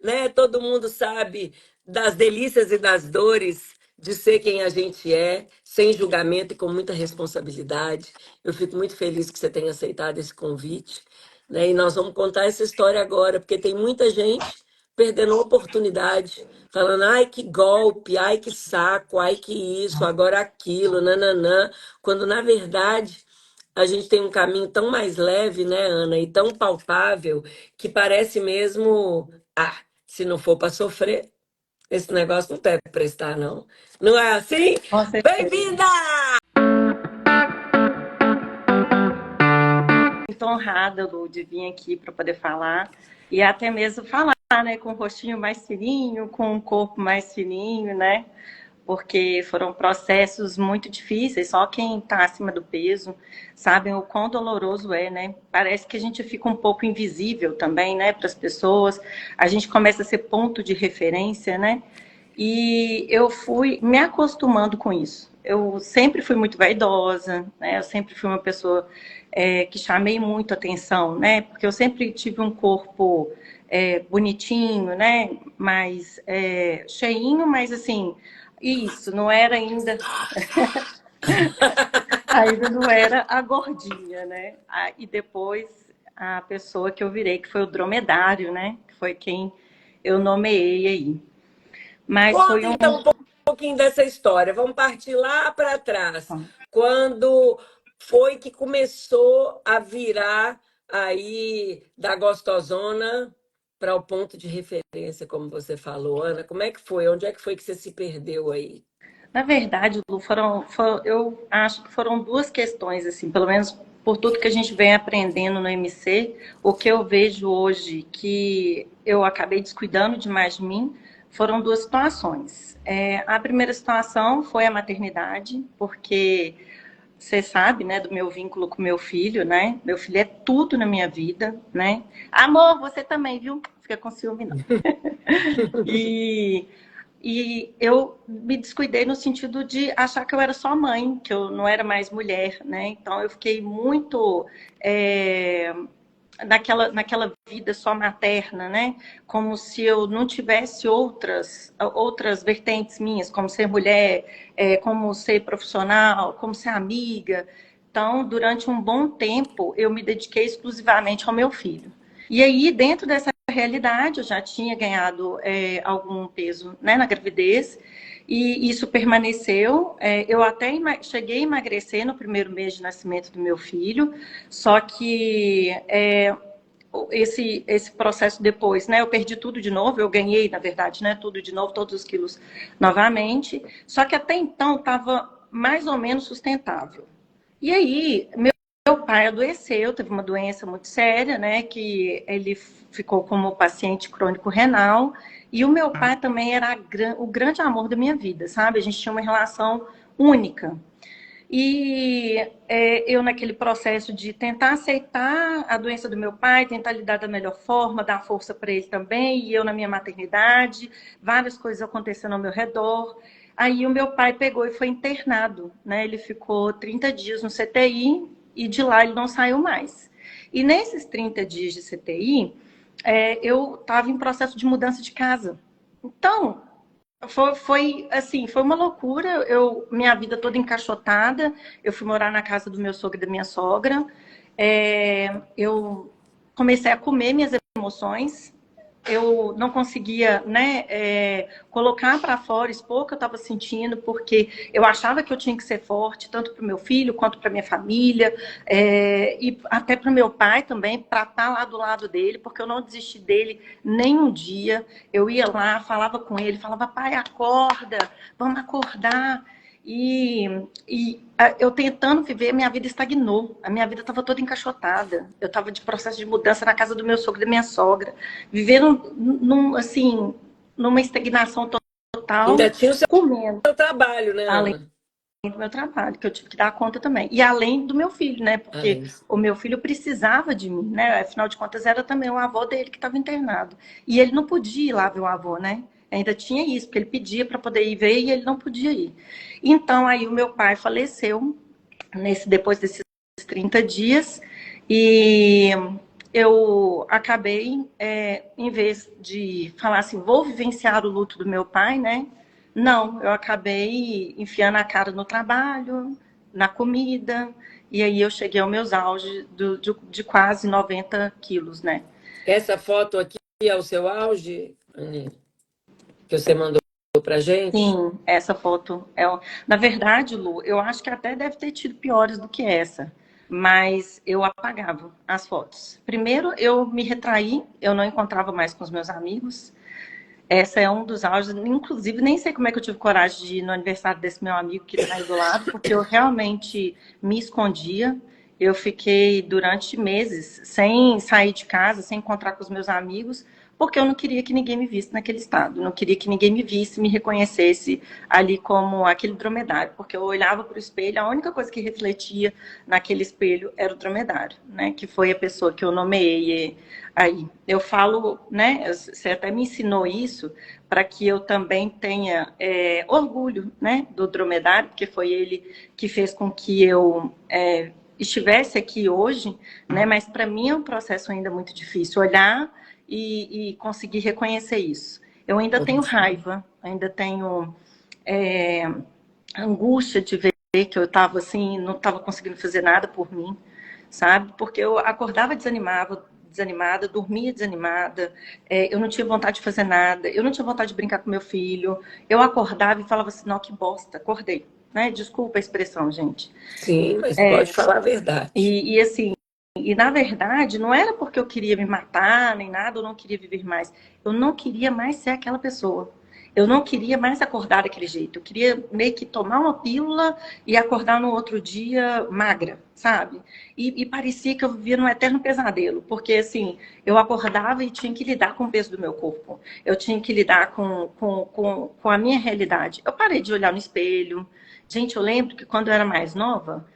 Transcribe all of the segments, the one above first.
né? Todo mundo sabe das delícias e das dores de ser quem a gente é, sem julgamento e com muita responsabilidade. Eu fico muito feliz que você tenha aceitado esse convite, né? E nós vamos contar essa história agora, porque tem muita gente perdendo a oportunidade, falando, ai, que golpe, ai, que saco, ai, que isso, agora aquilo, nananã, quando na verdade a gente tem um caminho tão mais leve, né, Ana, e tão palpável, que parece mesmo, ah, se não for para sofrer, esse negócio não deve prestar, não. Não é assim? Com certeza. Bem-vinda! Muito honrada, Lu, de vir aqui para poder falar e até mesmo falar, né, com o rostinho mais fininho, com o corpo mais fininho, né? Porque foram processos muito difíceis, só quem está acima do peso sabe o quão doloroso é, né? Parece que a gente fica um pouco invisível também, né, para as pessoas, a gente começa a ser ponto de referência, né? E eu fui me acostumando com isso. Eu sempre fui muito vaidosa, né? Eu sempre fui uma pessoa que chamei muito atenção, né? Porque eu sempre tive um corpo bonitinho, né? Mais cheinho, mas assim, isso, não era ainda não era a gordinha, né? E depois a pessoa que eu virei, que foi o dromedário, né? Que foi quem eu nomeei aí. Mas Conta foi um. então um pouquinho dessa história. Vamos partir lá para trás. Quando foi que começou a virar aí da gostosona para o ponto de referência, como você falou, Ana? Como é que foi? Onde é que foi que você se perdeu aí? Na verdade, Lu, eu acho que foram duas questões, assim, pelo menos por tudo que a gente vem aprendendo no MC, o que eu vejo hoje que eu acabei descuidando demais de mim, foram duas situações. A primeira situação foi a maternidade, porque você sabe, né, do meu vínculo com meu filho, né? Meu filho é tudo na minha vida, né? Amor, você também, viu? Fica com ciúme, não. E eu me descuidei no sentido de achar que eu era só mãe, que eu não era mais mulher, né? Então eu fiquei muito naquela vida só materna, né? Como se eu não tivesse outras vertentes minhas, como ser mulher, como ser profissional, como ser amiga. Então, durante um bom tempo, eu me dediquei exclusivamente ao meu filho. E aí, dentro dessa realidade, eu já tinha ganhado algum peso, né, na gravidez, e isso permaneceu. Eu até cheguei a emagrecer no primeiro mês de nascimento do meu filho, só que esse processo depois, né, eu perdi tudo de novo, eu ganhei, na verdade, né, tudo de novo, todos os quilos novamente, só que até então estava mais ou menos sustentável. E aí, meu pai adoeceu, teve uma doença muito séria, né? Que ele ficou como paciente crônico renal. E o meu pai também era o grande amor da minha vida, sabe? A gente tinha uma relação única. E eu, naquele processo de tentar aceitar a doença do meu pai, tentar lidar da melhor forma, dar força para ele também, e eu na minha maternidade, várias coisas acontecendo ao meu redor. Aí o meu pai pegou e foi internado, né? Ele ficou 30 dias no CTI e de lá ele não saiu mais. E nesses 30 dias de CTI, eu estava em processo de mudança de casa. Então, assim, foi uma loucura. Minha vida toda encaixotada. Eu fui morar na casa do meu sogro e da minha sogra. Eu comecei a comer minhas emoções. Eu não conseguia, né, colocar para fora, expor o que eu estava sentindo, porque eu achava que eu tinha que ser forte, tanto para o meu filho quanto para minha família, e até para o meu pai também, para estar lá do lado dele, porque eu não desisti dele nem um dia. Eu ia lá, falava com ele, falava, pai, acorda, vamos acordar. E, eu tentando viver, minha vida estagnou. A minha vida estava toda encaixotada. Eu estava de processo de mudança na casa do meu sogro e da minha sogra. Viveram assim, numa estagnação Ainda total, tinha o comendo. seu trabalho, né, Além Ana? do meu trabalho, que eu tive que dar conta também. E além do meu filho, né? Porque Além. o meu filho precisava de mim, né? Afinal de contas, era também o avô dele que estava internado. E ele não podia ir lá ver o avô, né? Ainda tinha isso, porque ele pedia para poder ir ver e ele não podia ir. Então, aí o meu pai faleceu depois desses 30 dias. E eu acabei, em vez de falar assim, vou vivenciar o luto do meu pai, né? Não, eu acabei enfiando a cara no trabalho, na comida, e aí eu cheguei aos meus auges de quase 90 quilos, né? Essa foto aqui é o seu auge, Aninha, que você mandou pra gente? Sim, essa foto é. Na verdade, Lu, eu acho que até deve ter tido piores do que essa, mas eu apagava as fotos. Primeiro, eu me retraí, eu não encontrava mais com os meus amigos. Essa é um dos auges, inclusive nem sei como é que eu tive coragem de ir no aniversário desse meu amigo que está aí do lado, porque eu realmente me escondia. Eu fiquei durante meses sem sair de casa, sem encontrar com os meus amigos, porque eu não queria que ninguém me visse naquele estado, não queria que ninguém me visse, me reconhecesse ali como aquele dromedário, porque eu olhava para o espelho, a única coisa que refletia naquele espelho era o dromedário, né? Que foi a pessoa que eu nomeei aí. Eu falo, né? Você até me ensinou isso para que eu também tenha orgulho, né? Do dromedário, porque foi ele que fez com que eu estivesse aqui hoje, né? Mas para mim é um processo ainda muito difícil olhar e conseguir reconhecer isso. Eu ainda tenho raiva, ainda tenho angústia de ver que eu estava assim, não estava conseguindo fazer nada por mim, sabe? Porque eu acordava desanimada, dormia desanimada, eu não tinha vontade de fazer nada, eu não tinha vontade de brincar com meu filho, eu acordava e falava assim, não, que bosta, acordei, né? Desculpa a expressão, gente. Sim, mas pode falar a verdade. E assim, e na verdade, não era porque eu queria me matar, nem nada, eu não queria viver mais. Eu não queria mais ser aquela pessoa. Eu não queria mais acordar daquele jeito. Eu queria meio que tomar uma pílula e acordar no outro dia magra, sabe? E parecia que eu vivia num eterno pesadelo, porque assim, eu acordava e tinha que lidar com o peso do meu corpo. Eu tinha que lidar com a minha realidade. Eu parei de olhar no espelho. Gente, eu lembro que quando eu era mais nova,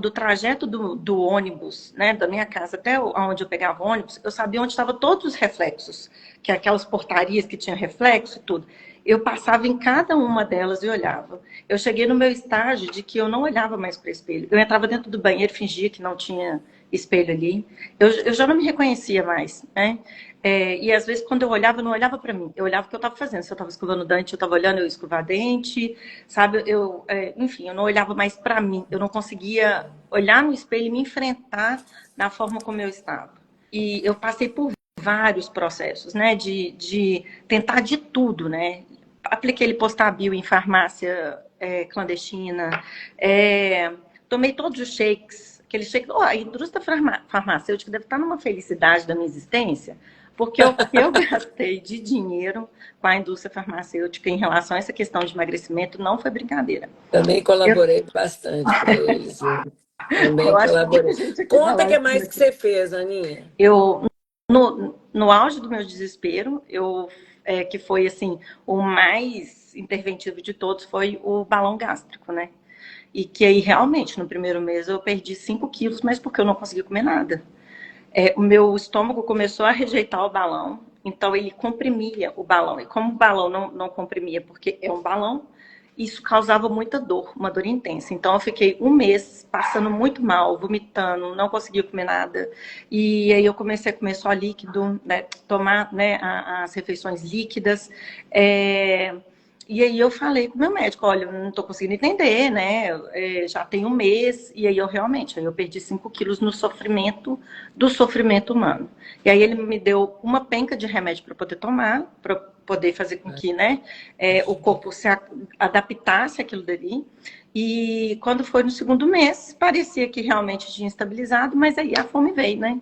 do trajeto do ônibus, né, da minha casa até onde eu pegava o ônibus, eu sabia onde estavam todos os reflexos, que é aquelas portarias que tinham reflexo e tudo. Eu passava em cada uma delas e olhava. Eu cheguei no meu estágio de que eu não olhava mais para o espelho. Eu entrava dentro do banheiro, fingia que não tinha espelho ali. Eu já não me reconhecia mais, né? E às vezes, quando eu olhava, eu não olhava para mim. Eu olhava o que eu estava fazendo. Se eu estava escovando o dente, eu estava olhando eu ia escovar dente, sabe? Enfim, eu não olhava mais para mim. Eu não conseguia olhar no espelho e me enfrentar na forma como eu estava. E eu passei por vários processos, né? De tentar de tudo, né? Apliquei Lipostabil em farmácia clandestina, tomei todos os shakes, aqueles shakes. Oh, a indústria farmacêutica deve estar numa felicidade da minha existência, porque o que eu gastei de dinheiro com a indústria farmacêutica em relação a essa questão de emagrecimento não foi brincadeira. Também Eu, colaborei bastante para eles, viu? eu Também acho que muita colaborei. gente aqui da Conta o que live mais que você fez, Aninha. Eu, no auge do meu desespero, que foi assim, o mais interventivo de todos foi o balão gástrico, né? E que aí realmente no primeiro mês eu perdi 5 quilos, mas porque eu não conseguia comer nada. O meu estômago começou a rejeitar o balão, então ele comprimia o balão. E como o balão não comprimia, porque é um balão, isso causava muita dor, uma dor intensa. Então eu fiquei um mês passando muito mal, vomitando, não conseguia comer nada. E aí eu comecei a comer só líquido, né, tomar, né, as refeições líquidas. E aí eu falei com o meu médico, olha, eu não estou conseguindo entender, né? Já tem um mês, e aí eu perdi 5 quilos no sofrimento do sofrimento humano. E aí ele me deu uma penca de remédio para poder tomar, para poder fazer com que, né, o corpo se adaptasse àquilo dali. E quando foi no segundo mês, parecia que realmente tinha estabilizado, mas aí a fome veio, né?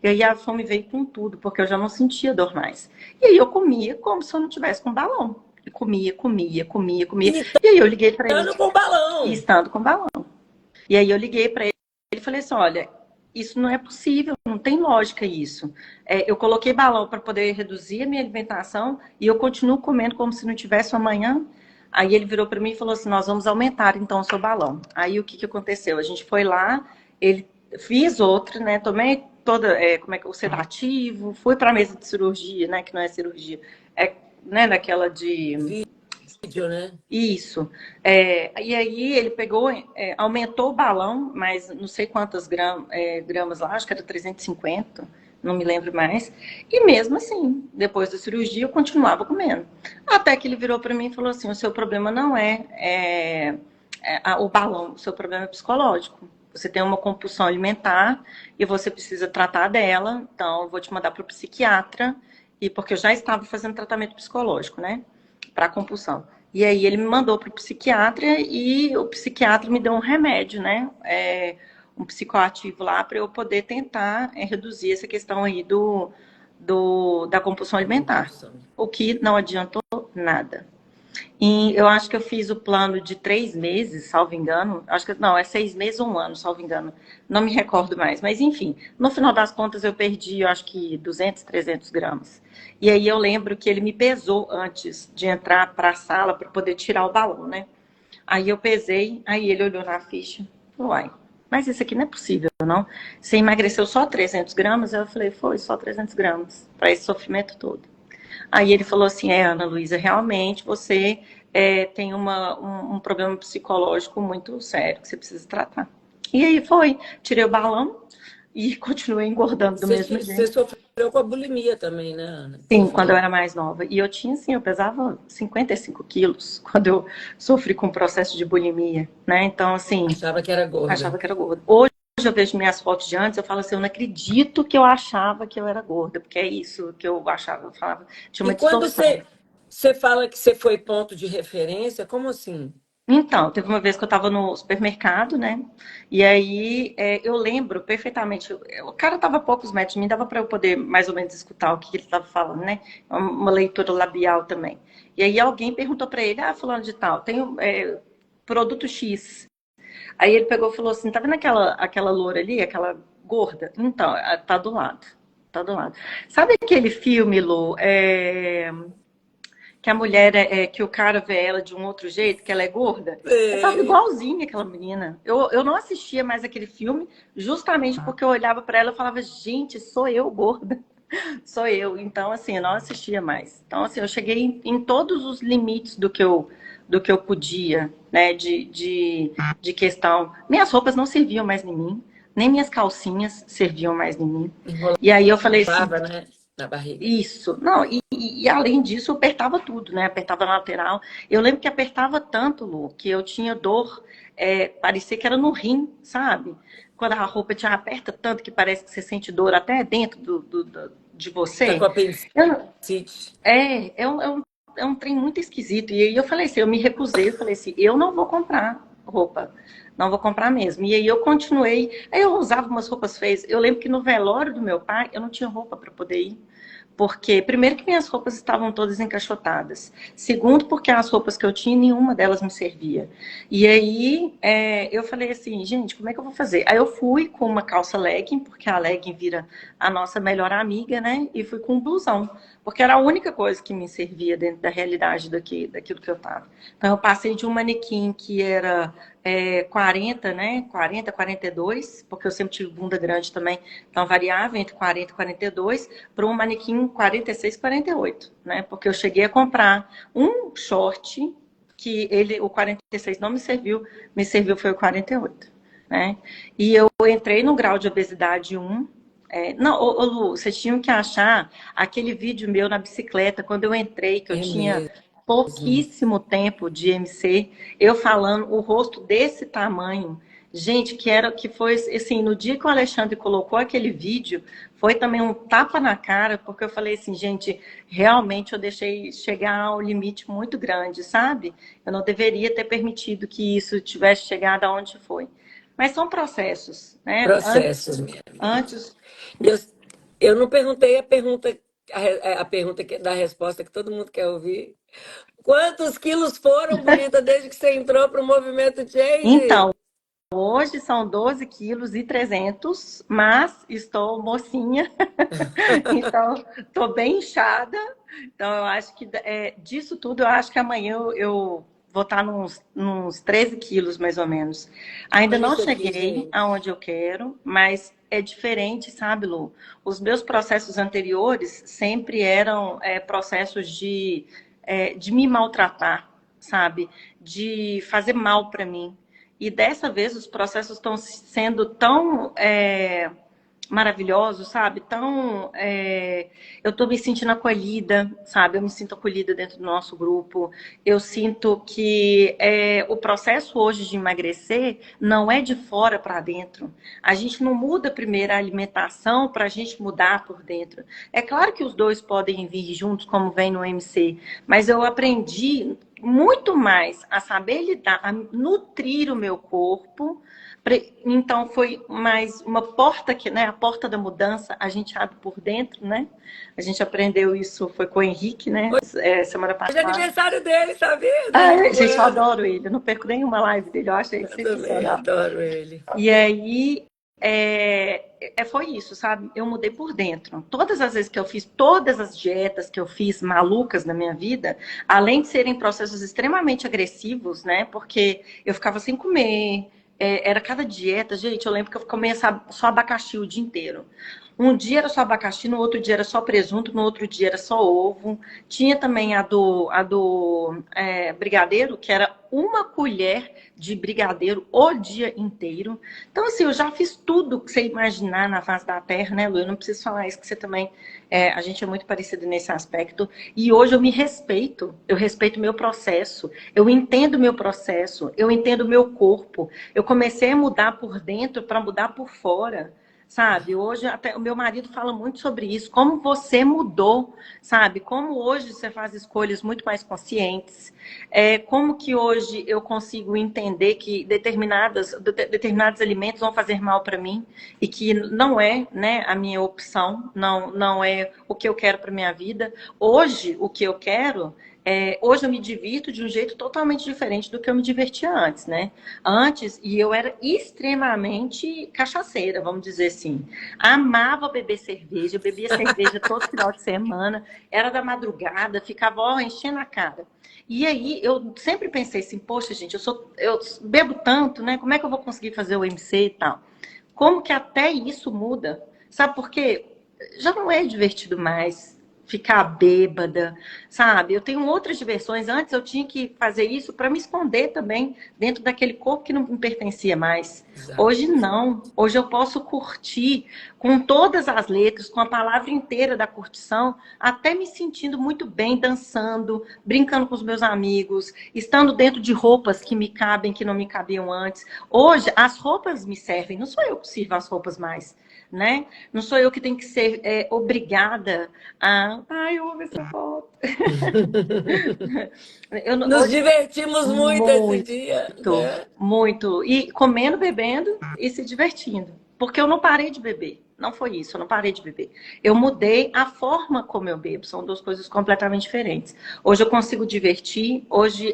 E aí a fome veio com tudo, porque eu já não sentia dor mais. E aí eu comia como se eu não tivesse com balão. E comia, comia, comia, comia. E E aí eu liguei para ele, estando com e balão. estando com balão. E aí eu liguei para ele e falei assim, olha, isso não é possível, não tem lógica isso. Eu coloquei balão para poder reduzir a minha alimentação e eu continuo comendo como se não tivesse um amanhã. Aí ele virou para mim e falou assim, nós vamos aumentar então o seu balão. Aí o que aconteceu? A gente foi lá, fiz outro, né? Tomei toda, o sedativo, fui para a mesa de cirurgia, né? Que não é cirurgia, né? Daquela de Vídeo, né? isso. E aí ele pegou, aumentou o balão, mas não sei quantas gramas lá, acho que era 350. não me lembro mais. E mesmo assim, depois da cirurgia, eu continuava comendo. Até que ele virou para mim e falou assim: o seu problema não é o balão, o seu problema é psicológico. Você tem uma compulsão alimentar e você precisa tratar dela, então eu vou te mandar para o psiquiatra, e porque eu já estava fazendo tratamento psicológico, né, para compulsão. E aí ele me mandou para o psiquiatra e o psiquiatra me deu um remédio, né, um psicoativo lá para eu poder tentar reduzir essa questão aí da compulsão Da alimentar. compulsão. O que não adiantou nada. E eu acho que eu fiz o plano de 3 meses, salvo engano. Acho que não, é 6 meses ou um ano, salvo engano. Não me recordo mais. Mas enfim, no final das contas eu perdi, eu acho que 200, 300 gramas. E aí eu lembro que ele me pesou antes de entrar para a sala para poder tirar o balão, né? Aí eu pesei, aí ele olhou na ficha, falou: uai, mas isso aqui não é possível, não? Você emagreceu só 300 gramas? Eu falei: foi, só 300 gramas, para esse sofrimento todo. Aí ele falou assim: Ana Luísa, realmente você tem um problema psicológico muito sério que você precisa tratar. E aí foi, tirei o balão e continuei engordando do mesmo Você jeito. sofreu com a bulimia também, né, Ana? Que você Sim, quando eu falou. era mais nova. E eu tinha, assim, eu pesava 55 quilos quando eu sofri com o processo de bulimia, né? Então, assim, Achava que era gorda. achava que era gorda. Hoje eu vejo minhas fotos de antes, eu falo assim: eu não acredito que eu achava que eu era gorda, porque é isso que eu achava. Eu falava, tinha E uma quando distorção. você fala que você foi ponto de referência, como assim? Então, teve uma vez que eu estava no supermercado, né? E aí eu lembro perfeitamente. O cara estava a poucos metros de mim, dava para eu poder mais ou menos escutar o que ele estava falando, né? Uma leitura labial também. E aí alguém perguntou para ele: ah, fulano de tal, tem produto X. Aí ele pegou e falou assim: tá vendo aquela loura ali, aquela gorda? Então, tá do lado. Tá do lado. Sabe aquele filme, Lu? Que a mulher que o cara vê ela de um outro jeito, que ela é gorda. Eu tava Sei. igualzinha aquela menina. Eu não assistia mais aquele filme, justamente porque eu olhava para ela e falava: gente, sou eu gorda, sou eu. Então, assim, eu não assistia mais. Então, assim, eu cheguei em todos os limites do que eu podia, né, de questão. Minhas roupas não serviam mais em mim, nem minhas calcinhas serviam mais em mim. E aí eu falei assim: Enrolava, né? Na barriga. isso, não, e além disso, eu apertava tudo, né? Apertava na lateral. Eu lembro que apertava tanto, Lu, que eu tinha dor, parecia que era no rim, sabe? Quando a roupa te aperta tanto que parece que você sente dor até dentro de Tá com você. apendicite. Eu, é um trem muito esquisito. E aí eu falei assim, eu me recusei, eu falei assim: eu não vou comprar roupa. Não vou comprar mesmo. E aí eu continuei. Aí eu usava umas roupas feias. Eu lembro que no velório do meu pai, eu não tinha roupa para poder ir. Porque, primeiro, que minhas roupas estavam todas encaixotadas. Segundo, porque as roupas que eu tinha, nenhuma delas me servia. E aí, eu falei assim: gente, como é que eu vou fazer? Aí eu fui com uma calça legging, porque a legging vira a nossa melhor amiga, né? E fui com um blusão, porque era a única coisa que me servia dentro da realidade daquilo que eu estava. Então, eu passei de um manequim que era 40, né? 40, 42, porque eu sempre tive bunda grande também, então variava entre 40 e 42, para um manequim 46, 48, né? Porque eu cheguei a comprar um short que o 46 não me serviu foi o 48, né? E eu entrei no grau de obesidade 1. Não, Lu, vocês tinham que achar aquele vídeo meu na bicicleta, quando eu entrei, que eu É tinha mesmo. pouquíssimo tempo de MC, eu falando, o rosto desse tamanho. Gente, que foi assim, no dia que o Alexandre colocou aquele vídeo, foi também um tapa na cara, porque eu falei assim: gente, realmente eu deixei chegar ao limite muito grande, sabe? Eu não deveria ter permitido que isso tivesse chegado aonde foi. Mas são processos, né? Processos, minha amiga. Antes, E eu não perguntei a pergunta da resposta que todo mundo quer ouvir. Quantos quilos foram, bonita, desde que você entrou para o movimento então, Change? hoje são 12 quilos e 300, mas estou mocinha, então estou bem inchada. Então, eu acho que disso tudo, eu acho que amanhã eu vou estar nos 13 quilos, mais ou menos. Ainda Olha não isso aqui, cheguei gente. aonde eu quero, mas é diferente, sabe, Lu? Os meus processos anteriores sempre eram processos de me maltratar, sabe? De fazer mal para mim. E dessa vez os processos estão sendo tão maravilhosos, sabe? Então, eu tô me sentindo acolhida, sabe? Eu me sinto acolhida dentro do nosso grupo. Eu sinto que o processo hoje de emagrecer não é de fora para dentro. A gente não muda primeiro a alimentação para a gente mudar por dentro. É claro que os dois podem vir juntos, como vem no MC, mas eu aprendi muito mais a saber lidar, a nutrir o meu corpo. Então foi mais uma porta que, né, a porta da mudança, a gente abre por dentro, né? A gente aprendeu isso, foi com o Henrique, né? Semana Hoje é passada. aniversário dele, sabia? Do Ah, Henrique gente, eu Bueno. adoro ele, eu não perco nenhuma live dele, eu acho ele Eu também sensacional. adoro ele. E aí, foi isso, sabe? Eu mudei por dentro. Todas as vezes que eu fiz, todas as dietas que eu fiz malucas na minha vida, além de serem processos extremamente agressivos, né? Porque eu ficava sem comer, era cada dieta, gente. Eu lembro que eu comia só abacaxi o dia inteiro. Um dia era só abacaxi, no outro dia era só presunto, no outro dia era só ovo. Tinha também a do brigadeiro, que era uma colher de brigadeiro o dia inteiro. Então, assim, eu já fiz tudo que você imaginar na face da Terra, né, Lu? Eu não preciso falar isso, que você também. A gente é muito parecido nesse aspecto. E hoje eu me respeito. Eu respeito o meu processo. Eu entendo o meu processo. Eu entendo o meu corpo. Eu comecei a mudar por dentro para mudar por fora. Sabe, hoje até o meu marido fala muito sobre isso, como você mudou, sabe? Como hoje você faz escolhas muito mais conscientes, como que hoje eu consigo entender que determinados alimentos vão fazer mal para mim e que não é, né, a minha opção, não é o que eu quero para minha vida. Hoje, o que eu quero hoje eu me divirto de um jeito totalmente diferente do que eu me divertia antes, né? Antes, e eu era extremamente cachaceira, vamos dizer assim. Amava beber cerveja, bebia cerveja todo final de semana, era da madrugada, ficava enchendo a cara. E aí eu sempre pensei assim, poxa, gente, eu bebo tanto, né? Como é que eu vou conseguir fazer o MC e tal? Como que até isso muda? Sabe por quê? Já não é divertido mais ficar bêbada, sabe? Eu tenho outras diversões. Antes eu tinha que fazer isso para me esconder também dentro daquele corpo que não me pertencia mais. Exato. Hoje não. Hoje eu posso curtir com todas as letras, com a palavra inteira da curtição, até me sentindo muito bem, dançando, brincando com os meus amigos, estando dentro de roupas que me cabem, que não me cabiam antes. Hoje as roupas me servem, não sou eu que sirvo as roupas mais. Né? Não sou eu que tenho que ser obrigada a. Ai, eu amo essa foto. Nos Hoje, divertimos muito esse dia, muito, né? muito. E comendo, bebendo e se divertindo. Porque eu não parei de beber. Não foi isso, eu não parei de beber. Eu mudei a forma como eu bebo. São duas coisas completamente diferentes. Hoje eu consigo divertir. Hoje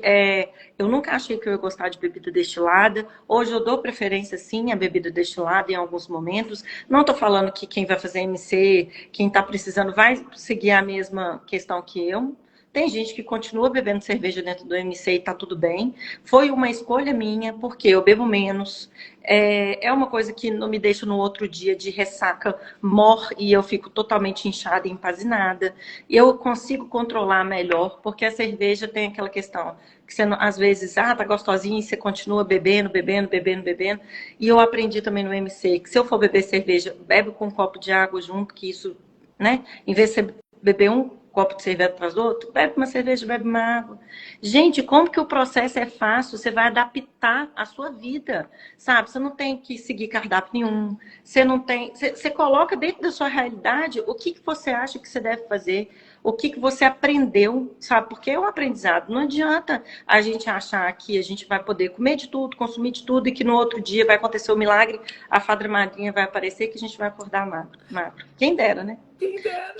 eu nunca achei que eu ia gostar de bebida destilada. Hoje eu dou preferência, sim, à bebida destilada em alguns momentos. Não estou falando que quem vai fazer MC, quem está precisando, vai seguir a mesma questão que eu. Tem gente que continua bebendo cerveja dentro do MC e tá tudo bem. Foi uma escolha minha, porque eu bebo menos. É uma coisa que não me deixa no outro dia de ressaca mor e eu fico totalmente inchada e empazinada. E eu consigo controlar melhor, porque a cerveja tem aquela questão que você, às vezes, tá gostosinha e você continua bebendo, bebendo, bebendo, bebendo. E eu aprendi também no MC que se eu for beber cerveja, bebe com um copo de água junto, que isso, né? Em vez de você beber um copo de cerveja atrás do outro, bebe uma cerveja, bebe uma água. Gente, como que o processo é fácil? Você vai adaptar a sua vida, sabe? Você não tem que seguir cardápio nenhum. Você não tem. Você coloca dentro da sua realidade o que você acha que você deve fazer, o que você aprendeu, sabe? Porque é um aprendizado. Não adianta a gente achar que a gente vai poder comer de tudo, consumir de tudo e que no outro dia vai acontecer o milagre, a fada madrinha vai aparecer que a gente vai acordar magro. Quem dera, né? Quem dera.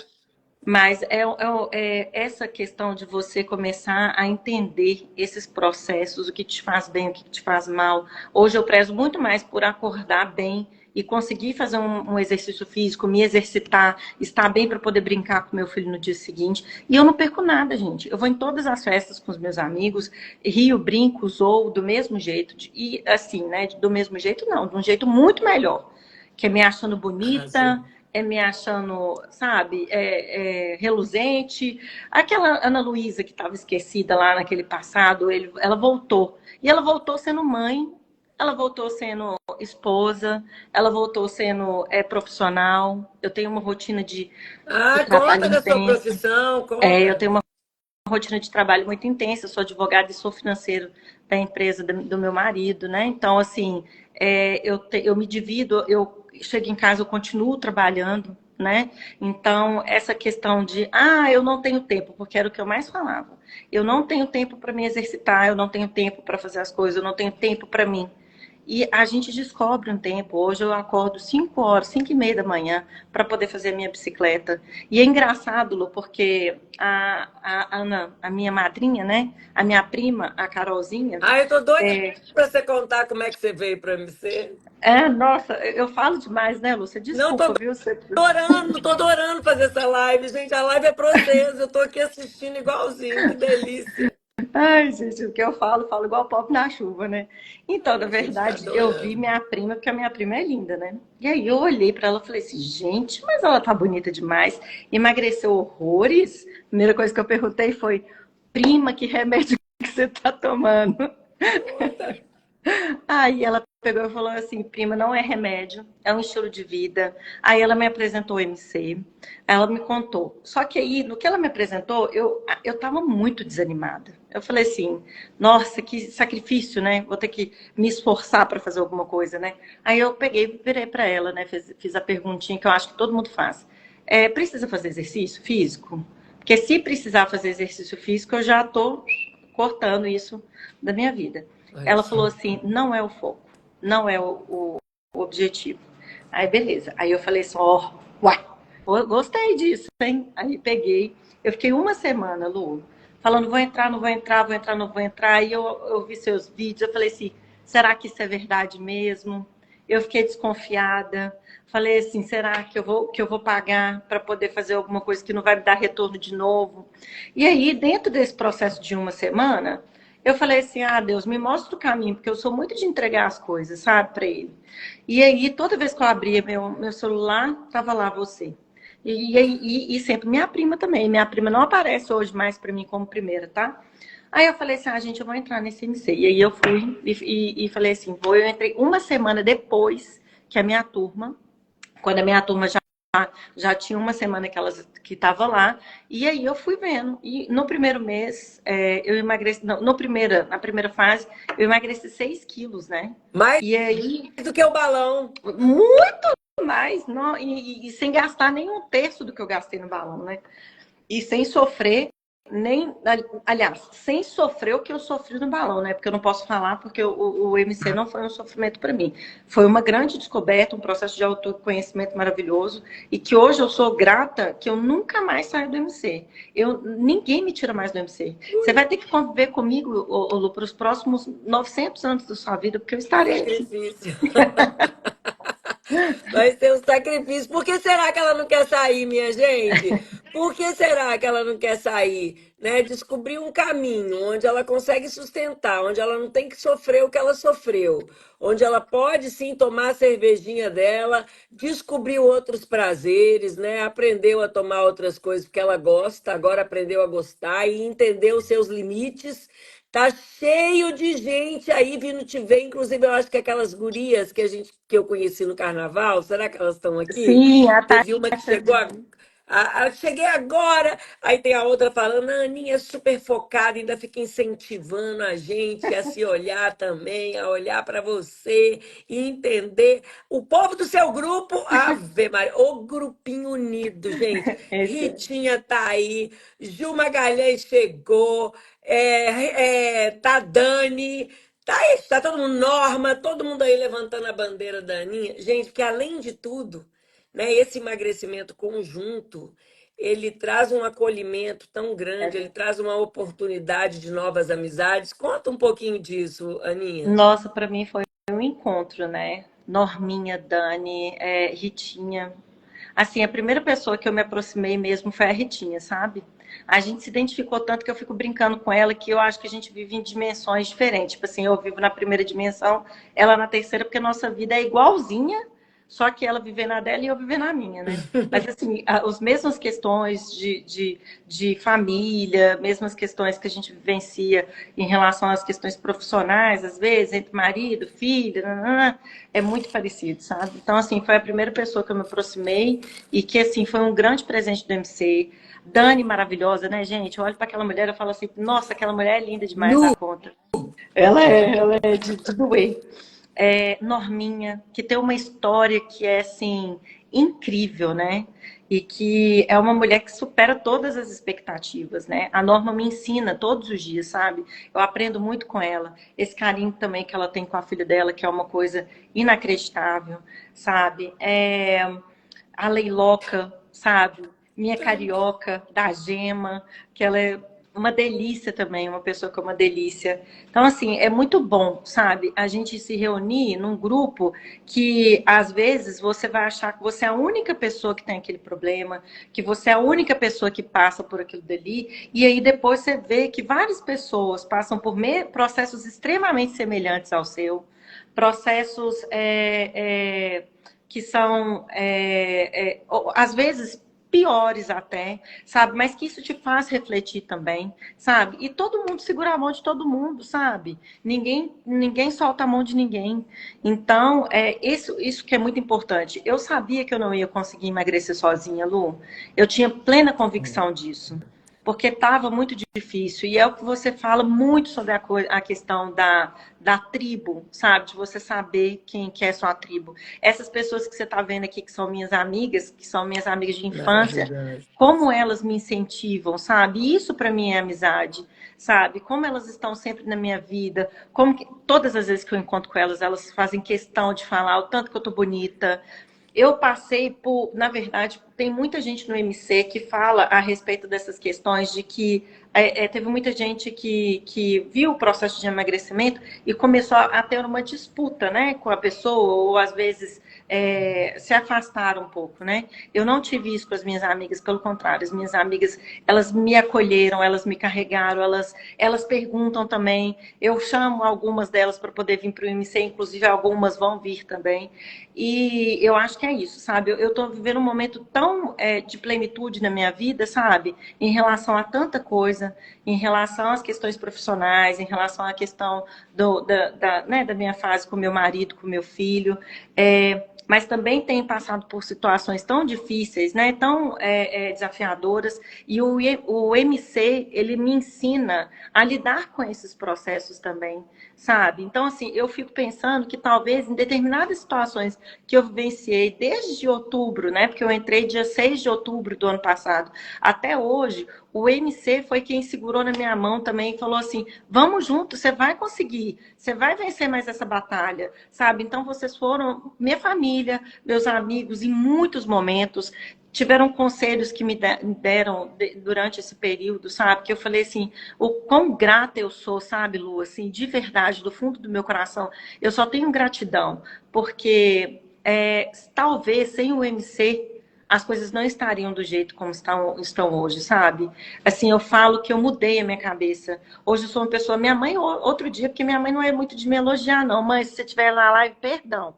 Mas essa questão de você começar a entender esses processos, o que te faz bem, o que te faz mal. Hoje eu prezo muito mais por acordar bem e conseguir fazer um exercício físico, me exercitar, estar bem para poder brincar com meu filho no dia seguinte. E eu não perco nada, gente. Eu vou em todas as festas com os meus amigos, rio, brinco, zoo do mesmo jeito. E assim, né? Do mesmo jeito, não, de um jeito muito melhor. Que é me achando Arrasou. bonita, me achando, sabe, reluzente. Aquela Ana Luísa que estava esquecida lá naquele passado, ela voltou. E ela voltou sendo mãe, ela voltou sendo esposa, ela voltou sendo profissional. Eu tenho uma rotina de Ah, trabalho conta da sua intensa. profissão, Eu conta. tenho uma rotina de trabalho muito intensa. Eu sou advogada e sou financeiro da empresa do meu marido, né? Então, assim, eu me divido, eu chego em casa, eu continuo trabalhando, né? Então, essa questão de, eu não tenho tempo, porque era o que eu mais falava. Eu não tenho tempo para me exercitar, eu não tenho tempo para fazer as coisas, eu não tenho tempo para mim. E a gente descobre um tempo. Hoje eu acordo 5 horas, 5 e meia da manhã, para poder fazer a minha bicicleta. E é engraçado, Lu, porque a Ana, a minha madrinha, né? A minha prima, a Carolzinha, Ah, eu tô doida é, para você contar como é que você veio para MC. nossa, eu falo demais, né, Lúcia? Não, tô Desculpa, viu? tô adorando fazer essa live, gente. A live é pra vocês. Eu tô aqui assistindo igualzinho, que delícia. Ai, gente, o que eu falo igual o pop na chuva, né? Então, Ai, na a gente tá verdade, eu vi adorando. minha prima, porque a minha prima é linda, né? E aí eu olhei pra ela e falei assim, gente, mas ela tá bonita demais, emagreceu horrores. Primeira coisa que eu perguntei foi, prima, que remédio que você tá tomando? Conta. Aí ela pegou e falou assim, prima, não é remédio, é um estilo de vida. Aí ela me apresentou o MC, ela me contou. Só que aí, no que ela me apresentou, eu tava muito desanimada. Eu falei assim, nossa, que sacrifício, né? Vou ter que me esforçar para fazer alguma coisa, né? Aí eu peguei e virei para ela, né? Fiz a perguntinha que eu acho que todo mundo faz. Precisa fazer exercício físico? Porque se precisar fazer exercício físico, eu já tô cortando isso da minha vida. Olha Ela falou só. assim: não é o foco, não é o objetivo. Aí, beleza. Aí eu falei assim: uai, gostei disso, hein? Aí peguei. Eu fiquei uma semana, Lu, falando: vou entrar, não vou entrar, vou entrar, não vou entrar. Aí eu vi seus vídeos, eu falei assim: será que isso é verdade mesmo? Eu fiquei desconfiada. Falei assim: será que eu vou pagar para poder fazer alguma coisa que não vai me dar retorno de novo? E aí, dentro desse processo de uma semana, eu falei assim: Deus, me mostra o caminho, porque eu sou muito de entregar as coisas, sabe, para ele. E aí, toda vez que eu abria meu celular, tava lá você. E sempre minha prima também. Minha prima não aparece hoje mais para mim como primeira, tá? Aí eu falei assim: gente, eu vou entrar nesse MC. E aí eu fui e falei assim: eu entrei uma semana depois que a minha turma, quando a minha turma já tinha uma semana que estava lá, e aí eu fui vendo. E no primeiro mês, eu emagreci, não, na primeira fase, eu emagreci 6 quilos, né? Mais E aí, do que o balão. muito mais, não, e sem gastar nem um terço do que eu gastei no balão, né? E sem sofrer nem, aliás, sem sofrer o que eu sofri no balão, né? Porque eu não posso falar porque o MC não foi um sofrimento para mim. Foi uma grande descoberta, um processo de autoconhecimento maravilhoso e que hoje eu sou grata que eu nunca mais saio do MC. Ninguém me tira mais do MC. Você vai ter que conviver comigo, Lu, para os próximos 900 anos da sua vida, porque eu estarei aqui. Sacrifício. Vai ser um sacrifício. Por que será que ela não quer sair, minha gente? Por que será que ela não quer sair? Né? Descobrir um caminho onde ela consegue sustentar, onde ela não tem que sofrer o que ela sofreu, onde ela pode sim tomar a cervejinha dela, descobrir outros prazeres, né? Aprendeu a tomar outras coisas porque ela gosta, agora aprendeu a gostar e entendeu os seus limites. Tá cheio de gente aí vindo te ver, inclusive eu acho que aquelas gurias que eu conheci no carnaval, será que elas estão aqui? Sim, a Teve uma que Tati. chegou cheguei agora, aí tem a outra falando, a Aninha é super focada, ainda fica incentivando a gente a se olhar também, a olhar para você e entender. O povo do seu grupo, Ave Maria, o grupinho unido, gente. Esse, Ritinha tá aí, Ju Magalhães chegou, tá Dani, tá aí, tá todo mundo, Norma, todo mundo aí levantando a bandeira da Aninha. Gente, que além de tudo, né, esse emagrecimento conjunto, ele traz um acolhimento tão grande, ele traz uma oportunidade de novas amizades. Conta um pouquinho disso, Aninha. nossa, para mim foi um encontro, né? Norminha, Dani, Ritinha. Assim, a primeira pessoa que eu me aproximei mesmo foi a Ritinha, sabe? A gente se identificou tanto que eu fico brincando com ela que eu acho que a gente vive em dimensões diferentes. Tipo assim, eu vivo na primeira dimensão, ela na terceira, porque a nossa vida é igualzinha, só que ela viver na dela e eu viver na minha, né? Mas, assim, as mesmas questões de família, mesmas questões que a gente vivencia em relação às questões profissionais, às vezes, entre marido, filho, é muito parecido, sabe? Então, assim, foi a primeira pessoa que eu me aproximei e que, assim, foi um grande presente do MC. Dani, maravilhosa, né, gente? Eu olho para aquela mulher e falo assim, nossa, aquela mulher é linda demais da Nu. conta. Ela é de doer. Norminha, que tem uma história que é, assim, incrível, né? E que é uma mulher que supera todas as expectativas, né? A Norma me ensina todos os dias, sabe? Eu aprendo muito com ela. Esse carinho também que ela tem com a filha dela, que é uma coisa inacreditável, sabe? A Leiloca, sabe? Minha carioca, da Gema, que ela é uma delícia também, uma pessoa que é uma delícia. Então, assim, é muito bom, sabe? A gente se reunir num grupo que, às vezes, você vai achar que você é a única pessoa que tem aquele problema, que você é a única pessoa que passa por aquilo dali, e aí depois você vê que várias pessoas passam por processos extremamente semelhantes ao seu, processos que são, às vezes, piores até, sabe? Mas que isso te faz refletir também, sabe? E todo mundo segura a mão de todo mundo, sabe? Ninguém solta a mão de ninguém. Então, isso que é muito importante. Eu sabia que eu não ia conseguir emagrecer sozinha, Lu. Eu tinha plena convicção disso. Porque estava muito difícil. E é o que você fala muito sobre a questão da tribo, sabe? De você saber quem que é sua tribo. Essas pessoas que você está vendo aqui, que são minhas amigas, que são minhas amigas de infância, como elas me incentivam, sabe? Isso para mim é amizade, sabe? Como elas estão sempre na minha vida, como que, todas as vezes que eu encontro com elas, elas fazem questão de falar o tanto que eu tô bonita. Eu passei por, na verdade, tem muita gente no MC que fala a respeito dessas questões de que teve muita gente que viu o processo de emagrecimento e começou a ter uma disputa, né, com a pessoa, ou às vezes se afastaram um pouco, né? Eu não tive isso com as minhas amigas, pelo contrário, as minhas amigas, elas me acolheram, elas me carregaram, elas perguntam também, eu chamo algumas delas para poder vir para o MC, inclusive algumas vão vir também, e eu acho que é isso, sabe? Eu estou vivendo um momento tão de plenitude na minha vida, sabe? Em relação a tanta coisa, em relação às questões profissionais, em relação à questão da minha fase com meu marido, com meu filho, mas também tem passado por situações tão difíceis, né, tão desafiadoras, e o MC, ele me ensina a lidar com esses processos também, sabe? Então, assim, eu fico pensando que talvez em determinadas situações que eu vivenciei desde outubro, né, porque eu entrei dia 6 de outubro do ano passado, até hoje, o MC foi quem segurou na minha mão também e falou assim, vamos juntos, você vai conseguir, você vai vencer mais essa batalha, sabe? Então, vocês foram minha família, meus amigos, em muitos momentos, tiveram conselhos que me deram durante esse período, sabe? Que eu falei assim, o quão grata eu sou, sabe, Lu? Assim, de verdade, do fundo do meu coração, eu só tenho gratidão, porque talvez sem o MC as coisas não estariam do jeito como estão hoje, sabe? Assim, eu falo que eu mudei a minha cabeça. Hoje eu sou uma pessoa... Minha mãe, outro dia, porque minha mãe não é muito de me elogiar, não. Mãe, se você estiver na live, perdão.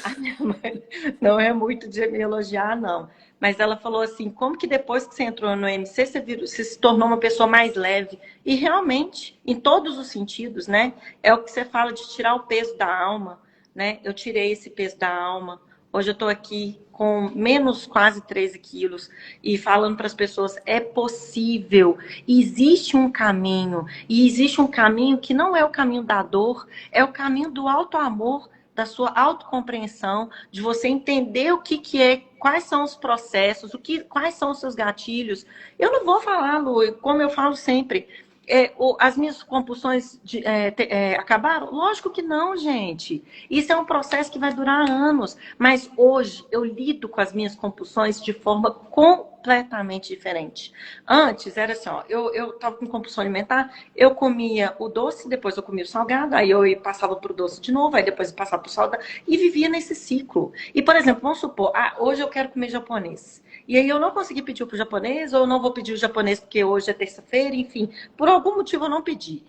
A minha mãe não é muito de me elogiar, não. Mas ela falou assim, como que depois que você entrou no MC, você se tornou uma pessoa mais leve? E realmente, em todos os sentidos, né? É o que você fala de tirar o peso da alma, né? Eu tirei esse peso da alma. Hoje eu estou aqui com menos quase 13 quilos e falando para as pessoas, é possível, existe um caminho, e existe um caminho que não é o caminho da dor, é o caminho do auto-amor, da sua autocompreensão, de você entender o que é, quais são os processos, quais são os seus gatilhos. Eu não vou falar, Lu, como eu falo sempre, as minhas compulsões acabaram? Lógico que não, gente. Isso é um processo que vai durar anos. Mas hoje eu lido com as minhas compulsões de forma completamente diferente. Antes era assim, ó, eu estava com compulsão alimentar, eu comia o doce, depois eu comia o salgado, aí eu passava para o doce de novo, aí depois eu passava para o salgado, e vivia nesse ciclo. E, por exemplo, vamos supor, hoje eu quero comer japonês. E aí eu não consegui pedir para o japonês, ou não vou pedir o japonês porque hoje é terça-feira, enfim. Por algum motivo eu não pedi.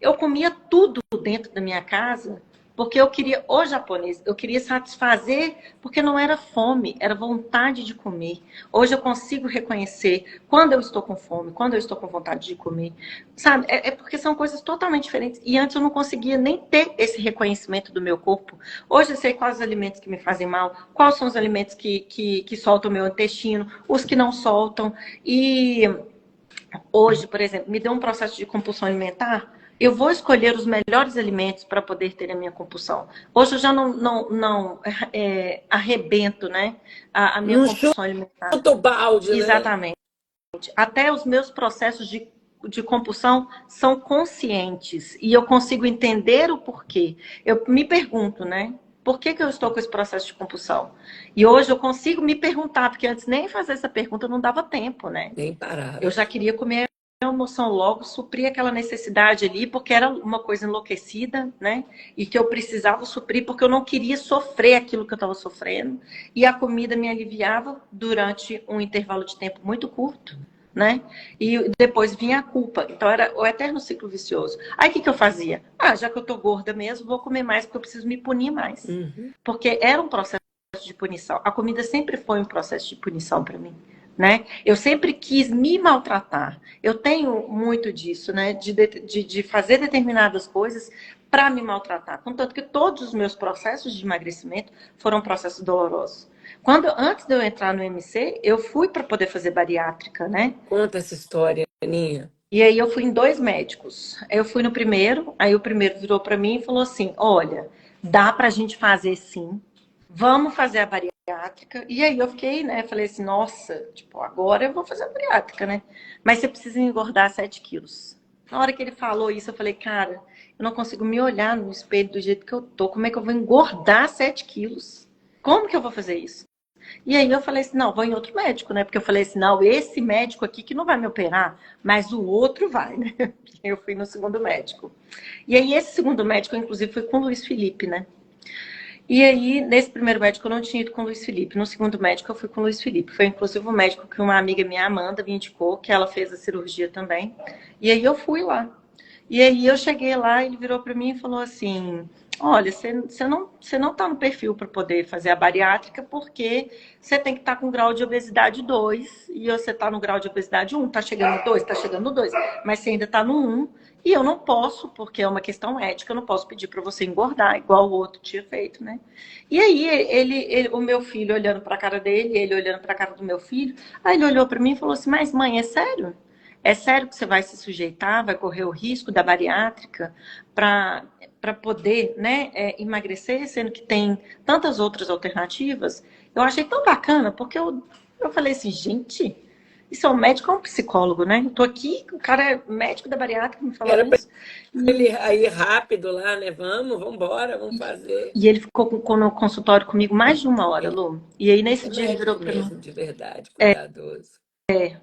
Eu comia tudo dentro da minha casa porque eu queria o japonês, eu queria satisfazer, porque não era fome, era vontade de comer. Hoje eu consigo reconhecer quando eu estou com fome, quando eu estou com vontade de comer, sabe? É porque são coisas totalmente diferentes. E antes eu não conseguia nem ter esse reconhecimento do meu corpo. Hoje eu sei quais os alimentos que me fazem mal, quais são os alimentos que soltam o meu intestino, os que não soltam. E hoje, por exemplo, me deu um processo de compulsão alimentar, eu vou escolher os melhores alimentos para poder ter a minha compulsão. Hoje eu já não arrebento, né, a minha Não compulsão alimentar. chuta o balde, né? Exatamente. Até os meus processos de compulsão são conscientes e eu consigo entender o porquê. Eu me pergunto, né? Por que eu estou com esse processo de compulsão? E hoje eu consigo me perguntar, porque antes nem fazer essa pergunta não dava tempo, né? Nem Eu parava. já queria comer a emoção logo, suprir aquela necessidade ali, porque era uma coisa enlouquecida, né? E que eu precisava suprir, porque eu não queria sofrer aquilo que eu estava sofrendo. E a comida me aliviava durante um intervalo de tempo muito curto, né? E depois vinha a culpa. Então era o eterno ciclo vicioso. Aí o que eu fazia? Ah, já que eu tô gorda mesmo, vou comer mais, porque eu preciso me punir mais. Uhum. Porque era um processo de punição. A comida sempre foi um processo de punição para mim. Né? Eu sempre quis me maltratar. Eu tenho muito disso, né? De fazer determinadas coisas para me maltratar. Contanto que todos os meus processos de emagrecimento foram processos dolorosos. Antes de eu entrar no MC, eu fui para poder fazer bariátrica, né? Conta essa história, Aninha. E aí eu fui em 2 médicos. Eu fui no primeiro, aí o primeiro virou para mim e falou assim: olha, dá para a gente fazer sim. Vamos fazer a bariátrica. E aí eu fiquei, né? Falei assim, nossa, tipo, agora eu vou fazer a bariátrica, né? Mas você precisa engordar 7 quilos. Na hora que ele falou isso, eu falei, cara, eu não consigo me olhar no espelho do jeito que eu tô. Como é que eu vou engordar 7 quilos? Como que eu vou fazer isso? E aí eu falei assim, não, vou em outro médico, né? Porque eu falei assim, não, esse médico aqui que não vai me operar, mas o outro vai, né? Eu fui no segundo médico. E aí esse segundo médico, inclusive, foi com o Luiz Felipe, né? E aí, nesse primeiro médico, eu não tinha ido com o Luiz Felipe. No segundo médico, eu fui com o Luiz Felipe. Foi, inclusive, um médico que uma amiga minha, Amanda, me indicou, que ela fez a cirurgia também. E aí, eu fui lá. E aí, eu cheguei lá, ele virou para mim e falou assim, olha, você não tá no perfil para poder fazer a bariátrica, porque você tem que estar com grau de obesidade 2 e você tá no grau de obesidade 1, tá chegando no 2, tá chegando no 2, mas você ainda tá no 1, e eu não posso, porque é uma questão ética, eu não posso pedir para você engordar, igual o outro tinha feito, né? E aí, o meu filho olhando para a cara dele, ele olhando para a cara do meu filho, aí ele olhou para mim e falou assim, mas mãe, é sério? É sério que você vai se sujeitar, vai correr o risco da bariátrica para poder, né, emagrecer, sendo que tem tantas outras alternativas? Eu achei tão bacana, porque eu falei assim, gente, isso é um médico ou um psicólogo, né? Eu tô aqui, o cara é médico da bariátrica me falando Era para isso. ele ir rápido lá, né? Vamos embora, vamos fazer. E ele ficou no consultório comigo mais de 1 hora, Lu. E aí, Isso nesse é dia, ele virou médico para mim. mesmo, de verdade, cuidadoso.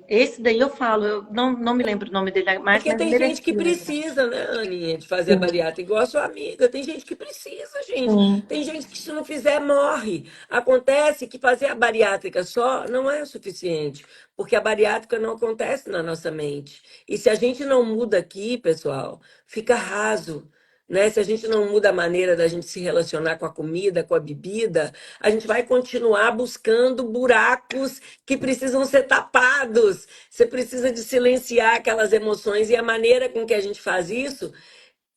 Esse daí eu falo, eu não me lembro o nome dele mais, Porque mas tem gente que merecia lembrar. precisa, né, Aninha, de fazer a bariátrica, igual a sua amiga. Tem gente que precisa, gente. Sim. Tem gente que, se não fizer, morre. Acontece que fazer a bariátrica só não é o suficiente, porque a bariátrica não acontece na nossa mente. E se a gente não muda aqui, pessoal, fica raso. Né? Se a gente não muda a maneira da gente se relacionar com a comida, com a bebida, a gente vai continuar buscando buracos que precisam ser tapados. Você precisa de silenciar aquelas emoções, e a maneira com que a gente faz isso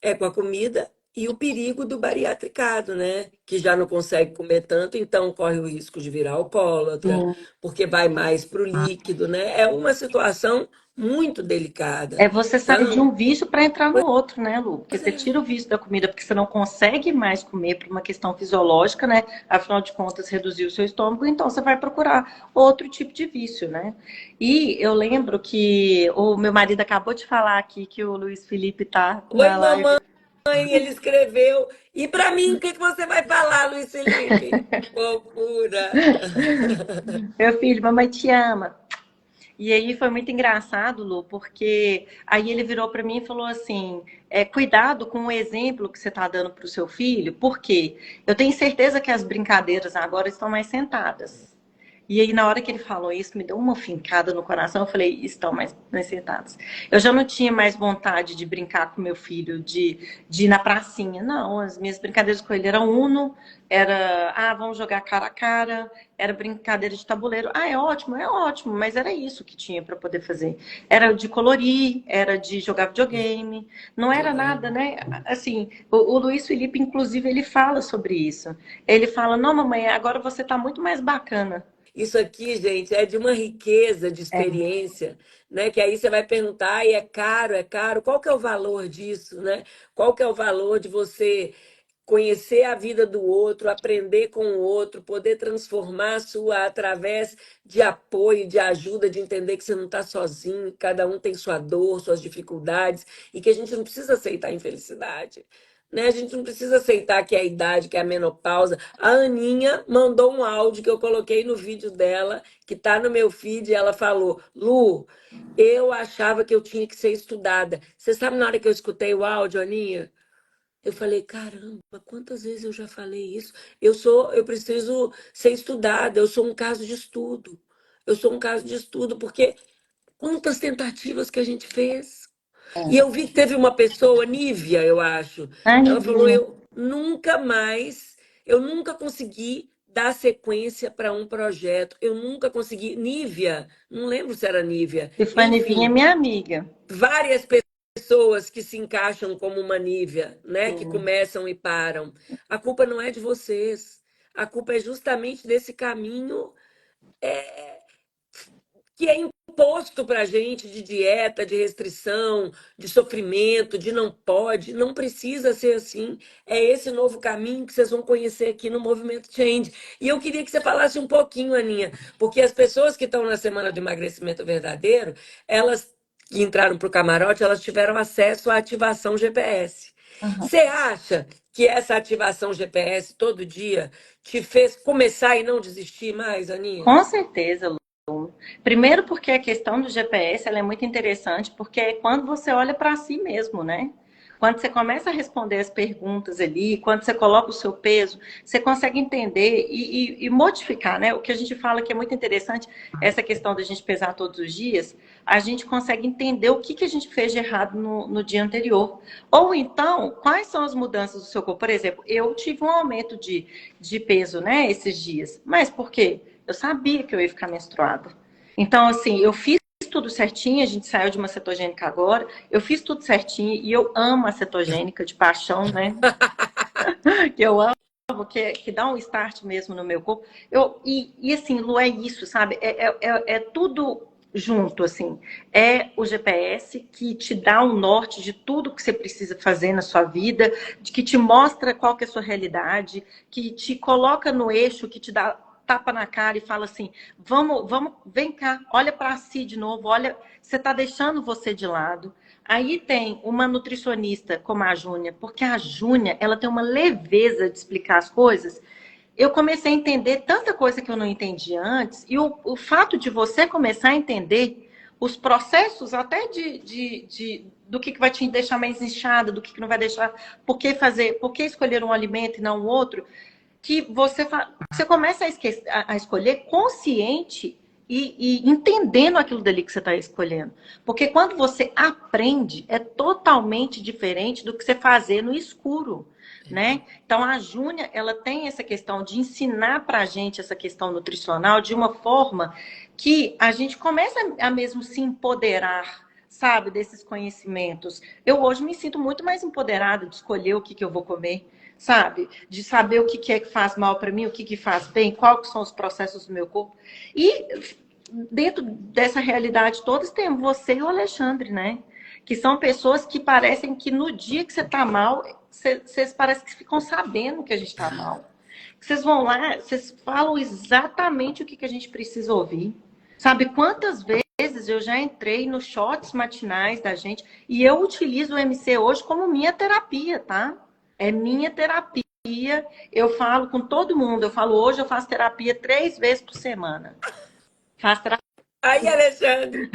é com a comida e o perigo do bariatricado, né? Que já não consegue comer tanto, então corre o risco de virar alcoólatra, Sim. porque vai mais para o líquido, né? É uma situação muito delicada. É você sair de Então, um vício para entrar no outro, né, Lu? Porque pois você é, tira o vício da comida porque você não consegue mais comer por uma questão fisiológica, né? Afinal de contas, reduziu o seu estômago, então você vai procurar outro tipo de vício, né? E eu lembro que o meu marido acabou de falar aqui que o Luiz Felipe tá oi, na mamãe, live. ele escreveu. E para mim, o que que você vai falar, Luiz Felipe? Fofura. Meu filho, mamãe te ama. E aí foi muito engraçado, Lu, porque aí ele virou para mim e falou assim: cuidado com o exemplo que você está dando para o seu filho, porque eu tenho certeza que as brincadeiras agora estão mais sentadas. E aí, na hora que ele falou isso, me deu uma fincada no coração. Eu falei, estão mais necessitados. Eu já não tinha mais vontade de brincar com meu filho, de ir na pracinha. Não, as minhas brincadeiras com ele eram Uno, era, vamos jogar cara a cara, era brincadeira de tabuleiro. É ótimo, mas era isso que tinha para poder fazer. Era de colorir, era de jogar videogame, não era Legal. nada, né? Assim, o Luiz Felipe, inclusive, ele fala sobre isso. Ele fala, não, mamãe, agora você está muito mais bacana. Isso aqui, gente, é de uma riqueza de É, experiência, né? Que aí você vai perguntar, e é caro, é caro. Qual que é o valor disso, né? Qual que é o valor de você conhecer a vida do outro, aprender com o outro, poder transformar a sua através de apoio, de ajuda, de entender que você não está sozinho, cada um tem sua dor, suas dificuldades, e que a gente não precisa aceitar a infelicidade. Né? A gente não precisa aceitar que é a idade, que é a menopausa. A Aninha mandou um áudio que eu coloquei no vídeo dela, que está no meu feed, e ela falou: Lu, eu achava que eu tinha que ser estudada. Você sabe na hora que eu escutei o áudio, Aninha? Eu falei, caramba, quantas vezes eu já falei isso? Eu preciso ser estudada, eu sou um caso de estudo. Eu sou um caso de estudo, porque quantas tentativas que a gente fez. E eu vi que teve uma pessoa, Nívia, eu acho. Ela falou, Nivinha. eu nunca consegui dar sequência para um projeto. Eu nunca consegui. Nívia, não lembro se era Nívia. E foi a Nivinha, Enfim, minha amiga. várias pessoas que se encaixam como uma Nívia, né? Que Sim. começam e param. A culpa não é de vocês. A culpa é justamente desse caminho que é imposto para a gente de dieta, de restrição, de sofrimento, de não pode. Não precisa ser assim. É esse novo caminho que vocês vão conhecer aqui no Movimento Change. E eu queria que você falasse um pouquinho, Aninha, porque as pessoas que estão na Semana do Emagrecimento Verdadeiro, elas que entraram para o camarote, elas tiveram acesso à ativação GPS. Aham. Você acha que essa ativação GPS todo dia te fez começar e não desistir mais, Aninha? Com certeza, Lu. Primeiro porque a questão do GPS ela é muito interessante, porque é quando você olha para si mesmo, né? Quando você começa a responder as perguntas ali, quando você coloca o seu peso, você consegue entender e modificar, né? O que a gente fala que é muito interessante, essa questão da gente pesar todos os dias, a gente consegue entender o que a gente fez de errado no dia anterior. Ou então, quais são as mudanças do seu corpo? Por exemplo, eu tive um aumento de peso, né, esses dias. Mas por quê? Eu sabia que eu ia ficar menstruada. Então, assim, eu fiz tudo certinho, a gente saiu de uma cetogênica agora, eu fiz tudo certinho e eu amo a cetogênica de paixão, né? Que eu amo, que dá um start mesmo no meu corpo. E assim, Lu, é isso, sabe? É tudo junto, assim. É o GPS que te dá um norte de tudo que você precisa fazer na sua vida, de que te mostra qual que é a sua realidade, que te coloca no eixo, que te dá tapa na cara e fala assim, vamos, vem cá, olha para si de novo, olha, você está deixando você de lado. Aí tem uma nutricionista como a Júnia, porque a Júnia, ela tem uma leveza de explicar as coisas. Eu comecei a entender tanta coisa que eu não entendia antes, e o fato de você começar a entender os processos até do que vai te deixar mais inchada, do que não vai deixar, por que escolher um alimento e não um outro, que você começa a escolher consciente e entendendo aquilo dali que você está escolhendo. Porque quando você aprende, é totalmente diferente do que você fazer no escuro. Né? Então a Júnia, ela tem essa questão de ensinar para a gente essa questão nutricional de uma forma que a gente começa a mesmo se empoderar, sabe, desses conhecimentos. Eu hoje me sinto muito mais empoderada de escolher o que eu vou comer, sabe? De saber o que é que faz mal para mim, o que faz bem, quais são os processos do meu corpo. E dentro dessa realidade toda, tem você e o Alexandre, né? Que são pessoas que parecem que no dia que você tá mal, vocês parecem que ficam sabendo que a gente tá mal. Vocês vão lá, vocês falam exatamente o que a gente precisa ouvir. Sabe quantas vezes eu já entrei nos shots matinais da gente e eu utilizo o MC hoje como minha terapia, tá? É minha terapia. Eu falo com todo mundo. Eu falo, hoje eu faço terapia 3 vezes por semana. Faço terapia. Aí, Alexandre.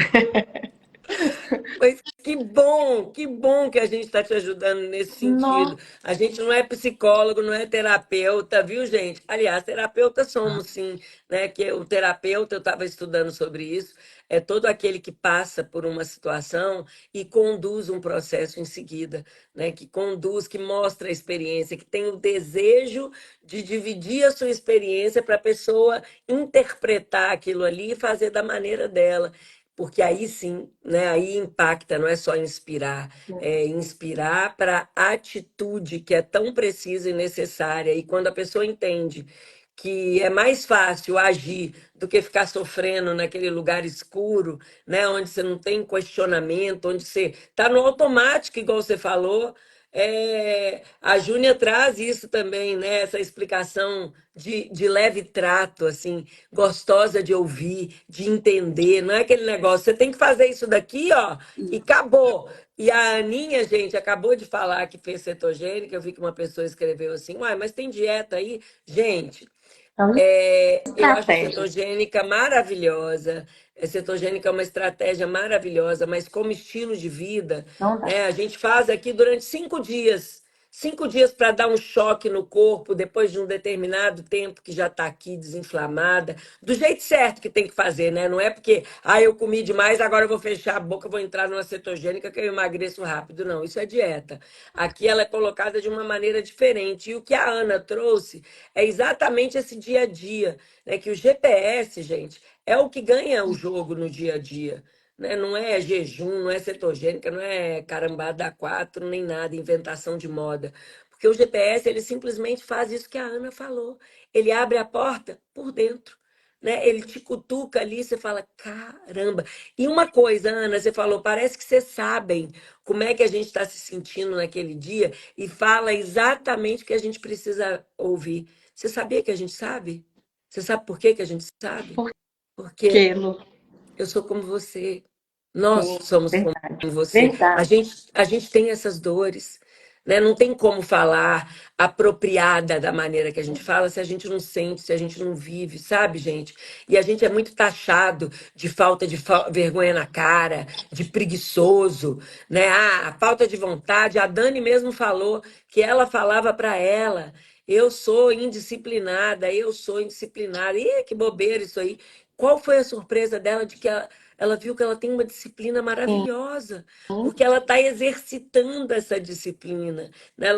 Mas que bom que a gente está te ajudando nesse sentido. Nossa, A gente não é psicólogo, não é terapeuta, viu, gente? Aliás, terapeutas somos sim, né? Que o terapeuta, eu estava estudando sobre isso, é todo aquele que passa por uma situação e conduz um processo em seguida, né? Que conduz, que mostra a experiência, que tem o desejo de dividir a sua experiência para a pessoa interpretar aquilo ali e fazer da maneira dela. Porque aí sim, né, aí impacta, não é só inspirar, é inspirar para a atitude que é tão precisa e necessária. E quando a pessoa entende que é mais fácil agir do que ficar sofrendo naquele lugar escuro, né, onde você não tem questionamento, onde você está no automático, igual você falou. A Júnia traz isso também, né, essa explicação de leve trato, assim, gostosa de ouvir, de entender. Não é aquele negócio, você tem que fazer isso daqui, ó, e acabou. E a Aninha, gente, acabou de falar que fez cetogênica. Eu vi que uma pessoa escreveu assim, uai, mas tem dieta aí? Gente, são eu acho a estratégias. cetogênica maravilhosa. A cetogênica é uma estratégia maravilhosa, mas como estilo de vida, Não dá. né? A gente faz aqui durante 5 dias. 5 dias para dar um choque no corpo depois de um determinado tempo que já está aqui desinflamada, do jeito certo que tem que fazer, né? Não é porque, eu comi demais, agora eu vou fechar a boca, vou entrar numa cetogênica que eu emagreço rápido. Não, isso é dieta. Aqui ela é colocada de uma maneira diferente. E o que a Ana trouxe é exatamente esse dia a dia, né? Que o GPS, gente, é o que ganha o jogo no dia a dia, né? Não é jejum, não é cetogênica, não é carambada 4 nem nada, inventação de moda. Porque o GPS, ele simplesmente faz isso que a Ana falou. Ele abre a porta por dentro. Né? Ele te cutuca ali, você fala, caramba. E uma coisa, Ana, você falou, parece que vocês sabem como é que a gente está se sentindo naquele dia e fala exatamente o que a gente precisa ouvir. Você sabia que a gente sabe? Você sabe por que que a gente sabe? Por Porque quê, Lu? eu sou como você. Nós Sim, somos como verdade. você. A Verdade. gente, a gente tem essas dores, né? Não tem como falar apropriada da maneira que a gente fala se a gente não sente, se a gente não vive, sabe, gente? E a gente é muito taxado de falta de vergonha na cara, de preguiçoso, né? Falta de vontade. A Dani mesmo falou que ela falava para ela. Eu sou indisciplinada, eu sou indisciplinada. Ih, que bobeira isso aí. Qual foi a surpresa dela de que ela viu que ela tem uma disciplina Sim, maravilhosa, porque ela está exercitando essa disciplina, né?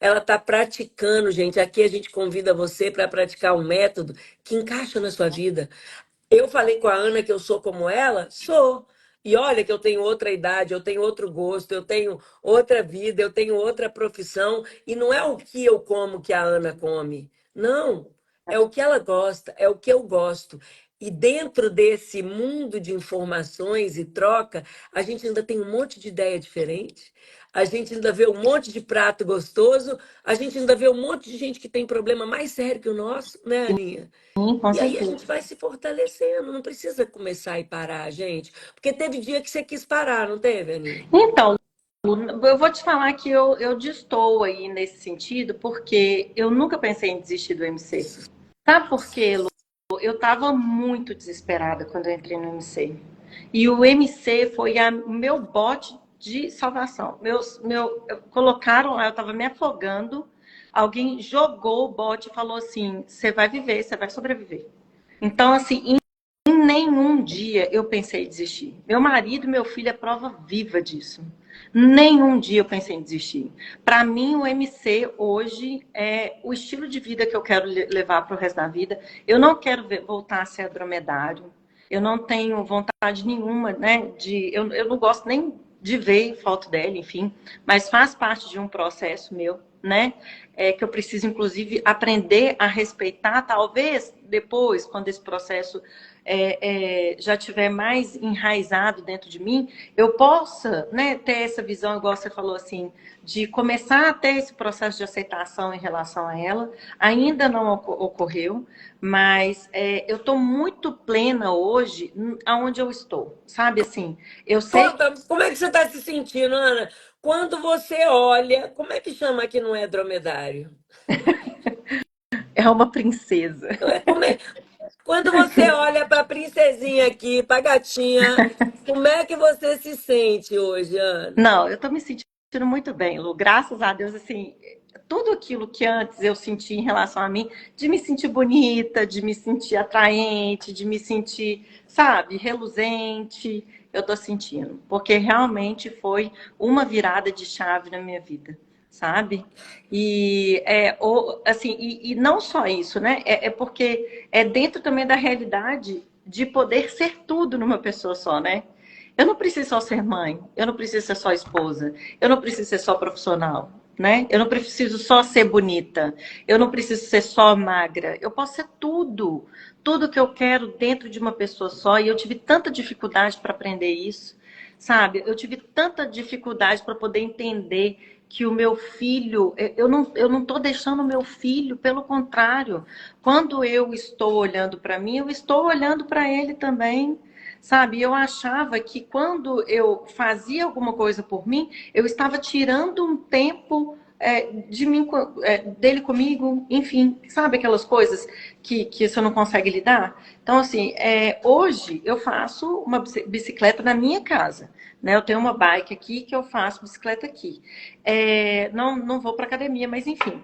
Ela tá praticando, gente. Aqui a gente convida você para praticar um método que encaixa na sua vida. Eu falei com a Ana que eu sou como ela? Sou. E olha que eu tenho outra idade, eu tenho outro gosto, eu tenho outra vida, eu tenho outra profissão. E não é o que eu como que a Ana come. Não. É o que ela gosta, é o que eu gosto. E dentro desse mundo de informações e troca, a gente ainda tem um monte de ideia diferente. A gente ainda vê um monte de prato gostoso. A gente ainda vê um monte de gente que tem problema mais sério que o nosso, né, Aninha? com E aí a gente certeza. vai se fortalecendo, não precisa começar e parar, gente. Porque teve dia que você quis parar, não teve, Aninha? Então, eu vou te falar que eu destoo aí nesse sentido, porque eu nunca pensei em desistir do MC. Sabe por quê, Lu? Eu estava muito desesperada quando eu entrei no MC. E o MC foi o meu bote de salvação. Colocaram lá, eu estava me afogando. Alguém jogou o bote e falou assim: você vai viver, você vai sobreviver. Então, assim, em nenhum dia eu pensei em desistir. Meu marido e meu filho é prova viva disso. Nenhum dia eu pensei em desistir. Para mim, o MC hoje é o estilo de vida que eu quero levar para o resto da vida. Eu não quero voltar a ser dromedário. Eu não tenho vontade nenhuma, né? Eu não gosto nem de ver foto dela, enfim, mas faz parte de um processo meu, né? Que eu preciso, inclusive, aprender a respeitar, talvez depois, quando esse processo já tiver mais enraizado dentro de mim, eu possa, né, ter essa visão, igual você falou assim, de começar a ter esse processo de aceitação em relação a ela. Ainda não ocorreu, mas eu estou muito plena hoje aonde eu estou, sabe assim? Eu sei que Conta, como é que você está se sentindo, Ana? Quando você olha, como é que chama que não é dromedário? é uma princesa. Não é, como é? Quando você olha para a princesinha aqui, para a gatinha, como é que você se sente hoje, Ana? Não, eu tô me sentindo muito bem, Lu. Graças a Deus, assim, tudo aquilo que antes eu senti em relação a mim, de me sentir bonita, de me sentir atraente, de me sentir, sabe, reluzente, eu tô sentindo. Porque realmente foi uma virada de chave na minha vida, sabe? Assim, e não só isso, né? É porque é dentro também da realidade de poder ser tudo numa pessoa só, né? Eu não preciso só ser mãe, eu não preciso ser só esposa, eu não preciso ser só profissional, né? Eu não preciso só ser bonita, eu não preciso ser só magra, eu posso ser tudo, tudo que eu quero dentro de uma pessoa só. E eu tive tanta dificuldade para aprender isso, sabe? Eu tive tanta dificuldade para poder entender que o meu filho, eu não estou deixando o meu filho, pelo contrário, quando eu estou olhando para mim, eu estou olhando para ele também. Sabe, eu achava que quando eu fazia alguma coisa por mim, eu estava tirando um tempo de mim, dele comigo, enfim, sabe aquelas coisas que você não consegue lidar? Então, assim, hoje eu faço uma bicicleta na minha casa, né? Eu tenho uma bike aqui que eu faço bicicleta aqui. Não vou para academia, mas enfim.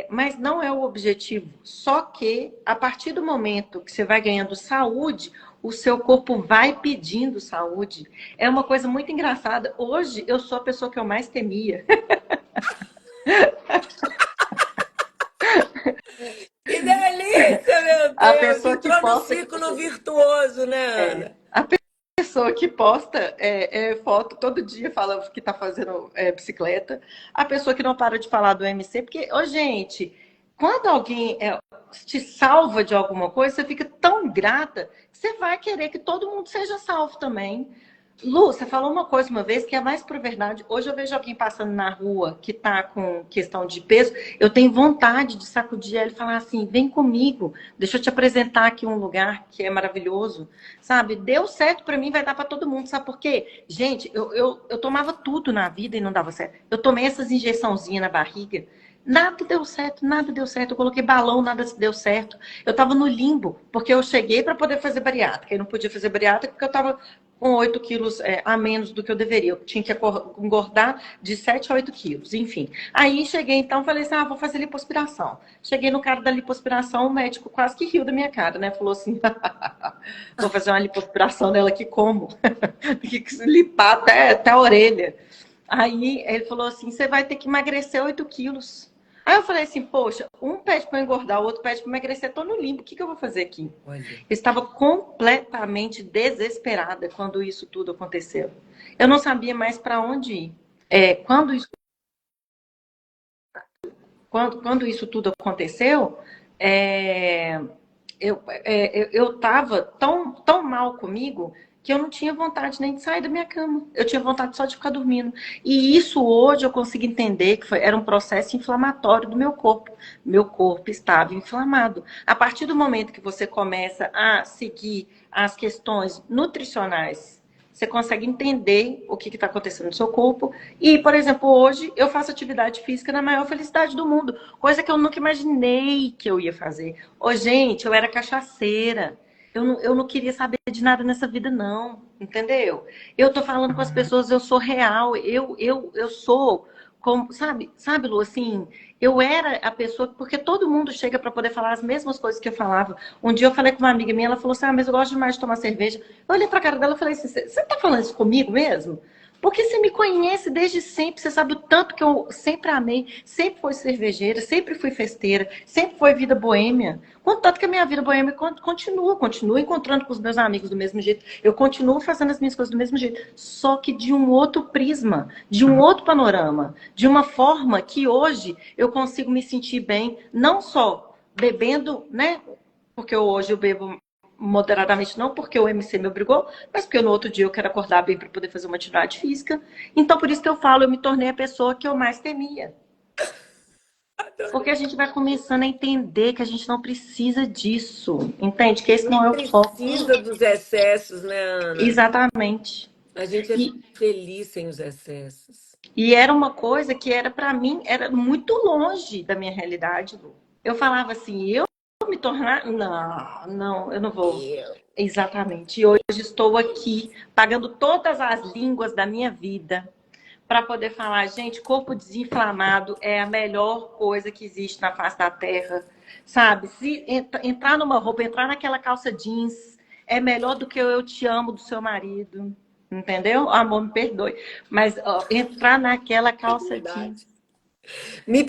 Mas não é o objetivo. Só que a partir do momento que você vai ganhando saúde, o seu corpo vai pedindo saúde. É uma coisa muito engraçada. Hoje eu sou a pessoa que eu mais temia. Que delícia, meu A Deus! pessoa que Entrou no posta, círculo virtuoso, né, Ana? a pessoa que posta foto todo dia fala que está fazendo bicicleta. A pessoa que não para de falar do MC, porque, ô, gente, quando alguém te salva de alguma coisa, você fica tão grata que você vai querer que todo mundo seja salvo também. Lu, você falou uma coisa uma vez que é mais por verdade. Hoje eu vejo alguém passando na rua que tá com questão de peso, eu tenho vontade de sacudir ela e falar assim: vem comigo, deixa eu te apresentar aqui um lugar que é maravilhoso. Sabe? Deu certo para mim, vai dar para todo mundo. Sabe por quê? Gente, eu tomava tudo na vida e não dava certo. Eu tomei essas injeçãozinhas na barriga. Nada deu certo, nada deu certo. Eu coloquei balão, nada deu certo. Eu estava no limbo, porque eu cheguei para poder fazer bariátrica. Eu não podia fazer bariátrica porque eu estava com 8 quilos a menos do que eu deveria. Eu tinha que engordar de 7 a 8 quilos, enfim. Aí cheguei então, falei assim, vou fazer lipoaspiração. Cheguei no cara da lipoaspiração, o médico quase que riu da minha cara, né? Falou assim, vou fazer uma lipoaspiração nela aqui como? Tem que limpar até a orelha. Aí ele falou assim, você vai ter que emagrecer 8 quilos. Aí eu falei assim, poxa, um pede para engordar, o outro pede para emagrecer, tô no limbo, o que eu vou fazer aqui? Olha. Eu estava completamente desesperada quando isso tudo aconteceu. Eu não sabia mais para onde ir. Quando quando isso tudo aconteceu, eu estava tão mal comigo que eu não tinha vontade nem de sair da minha cama. Eu tinha vontade só de ficar dormindo. E isso hoje eu consigo entender que era um processo inflamatório do meu corpo. Meu corpo estava inflamado. A partir do momento que você começa a seguir as questões nutricionais, você consegue entender o que está acontecendo no seu corpo. E, por exemplo, hoje eu faço atividade física na maior felicidade do mundo, coisa que eu nunca imaginei que eu ia fazer. Ô, gente, eu era cachaceira. Eu não queria saber de nada nessa vida, não. Entendeu? Eu tô falando com as pessoas, eu sou real. Eu sou como, sabe, Lu, assim, eu era a pessoa, porque todo mundo chega para poder falar as mesmas coisas que eu falava. Um dia eu falei com uma amiga minha, ela falou assim, mas eu gosto demais de tomar cerveja. Eu olhei pra cara dela e falei assim, você tá falando isso comigo mesmo? Porque você me conhece desde sempre, você sabe o tanto que eu sempre amei, sempre fui cervejeira, sempre fui festeira, sempre foi vida boêmia. Contanto que a minha vida boêmia continuo encontrando com os meus amigos do mesmo jeito, eu continuo fazendo as minhas coisas do mesmo jeito, só que de um outro prisma, de um outro panorama, de uma forma que hoje eu consigo me sentir bem, não só bebendo, né? Porque hoje eu bebo moderadamente, não porque o MC me obrigou, mas porque no outro dia eu quero acordar bem para poder fazer uma atividade física. Então, por isso que eu falo, eu me tornei a pessoa que eu mais temia. Porque a gente vai começando a entender que a gente não precisa disso, entende? Que esse não Nem é o foco. precisa dos excessos, né, Ana? Exatamente. A gente é E, feliz sem os excessos. e era uma coisa que era para mim, era muito longe da minha realidade, Lu. Eu falava assim, eu me tornar... Não, não, eu não vou. Eu. Exatamente. E hoje estou aqui pagando todas as línguas da minha vida para poder falar, gente, corpo desinflamado é a melhor coisa que existe na face da Terra, sabe? Se entrar numa roupa, entrar naquela calça jeans, é melhor do que o eu te amo do seu marido, entendeu? Amor, me perdoe. Mas ó, entrar naquela É calça jeans. verdade. Me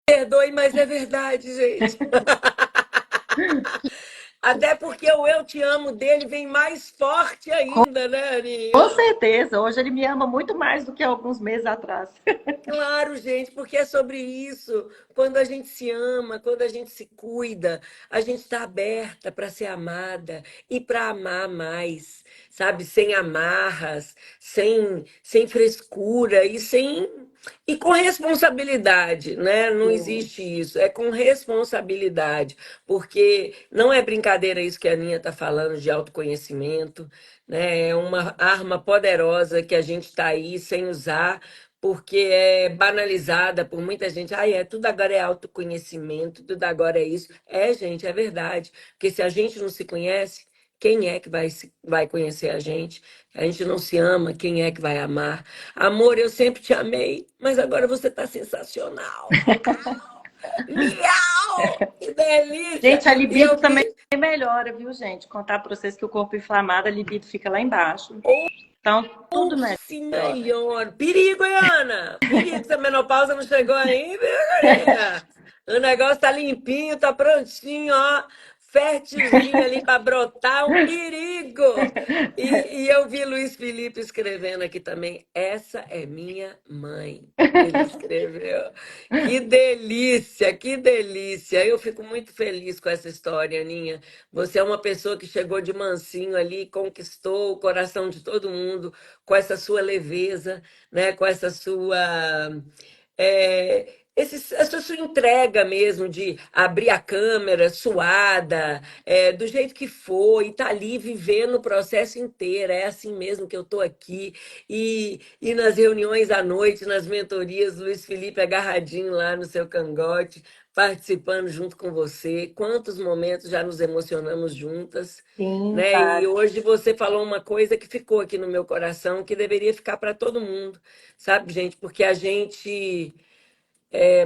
perdoe, mas é verdade, gente. Até porque o eu te amo dele vem mais forte ainda, né, Com Aninha? certeza, hoje ele me ama muito mais do que alguns meses atrás. Claro, gente, porque é sobre isso. Quando a gente se ama, quando a gente se cuida, a gente está aberta para ser amada e para amar mais, sabe? Sem amarras, sem frescura e com responsabilidade, né? Não Sim, existe isso, é com responsabilidade, porque não é brincadeira isso que a Aninha está falando de autoconhecimento, né? É uma arma poderosa que a gente está aí sem usar porque é banalizada por muita gente. Ah, tudo agora é autoconhecimento, tudo agora é isso. É, gente, é verdade. Porque se a gente não se conhece, quem é que vai conhecer a gente? A gente não se ama, quem é que vai amar? Amor, eu sempre te amei, mas agora você está sensacional. Miau! Que delícia! gente, a E libido eu também vi. melhora, viu, gente? Contar para vocês que o corpo inflamado, a libido fica lá embaixo. Então, tudo Se melhora. melhor. Perigo, hein, Ana? Perigo, se a menopausa não chegou ainda, Aninha. O negócio tá limpinho, tá prontinho, ó. Fértilzinho ali para brotar, um perigo. E eu vi Luiz Felipe escrevendo aqui também. Essa é minha mãe. Ele escreveu. Que delícia, que delícia. Eu fico muito feliz com essa história, Aninha. Você é uma pessoa que chegou de mansinho ali, conquistou o coração de todo mundo com essa sua leveza, né? Com essa sua essa sua entrega mesmo de abrir a câmera suada, do jeito que foi, e tá ali vivendo o processo inteiro. É assim mesmo que eu tô aqui. E nas reuniões à noite, nas mentorias, Luiz Felipe agarradinho lá no seu cangote, participando junto com você. Quantos momentos já nos emocionamos juntas, Sim, né? E vários. hoje você falou uma coisa que ficou aqui no meu coração, que deveria ficar para todo mundo, sabe, gente? Porque a gente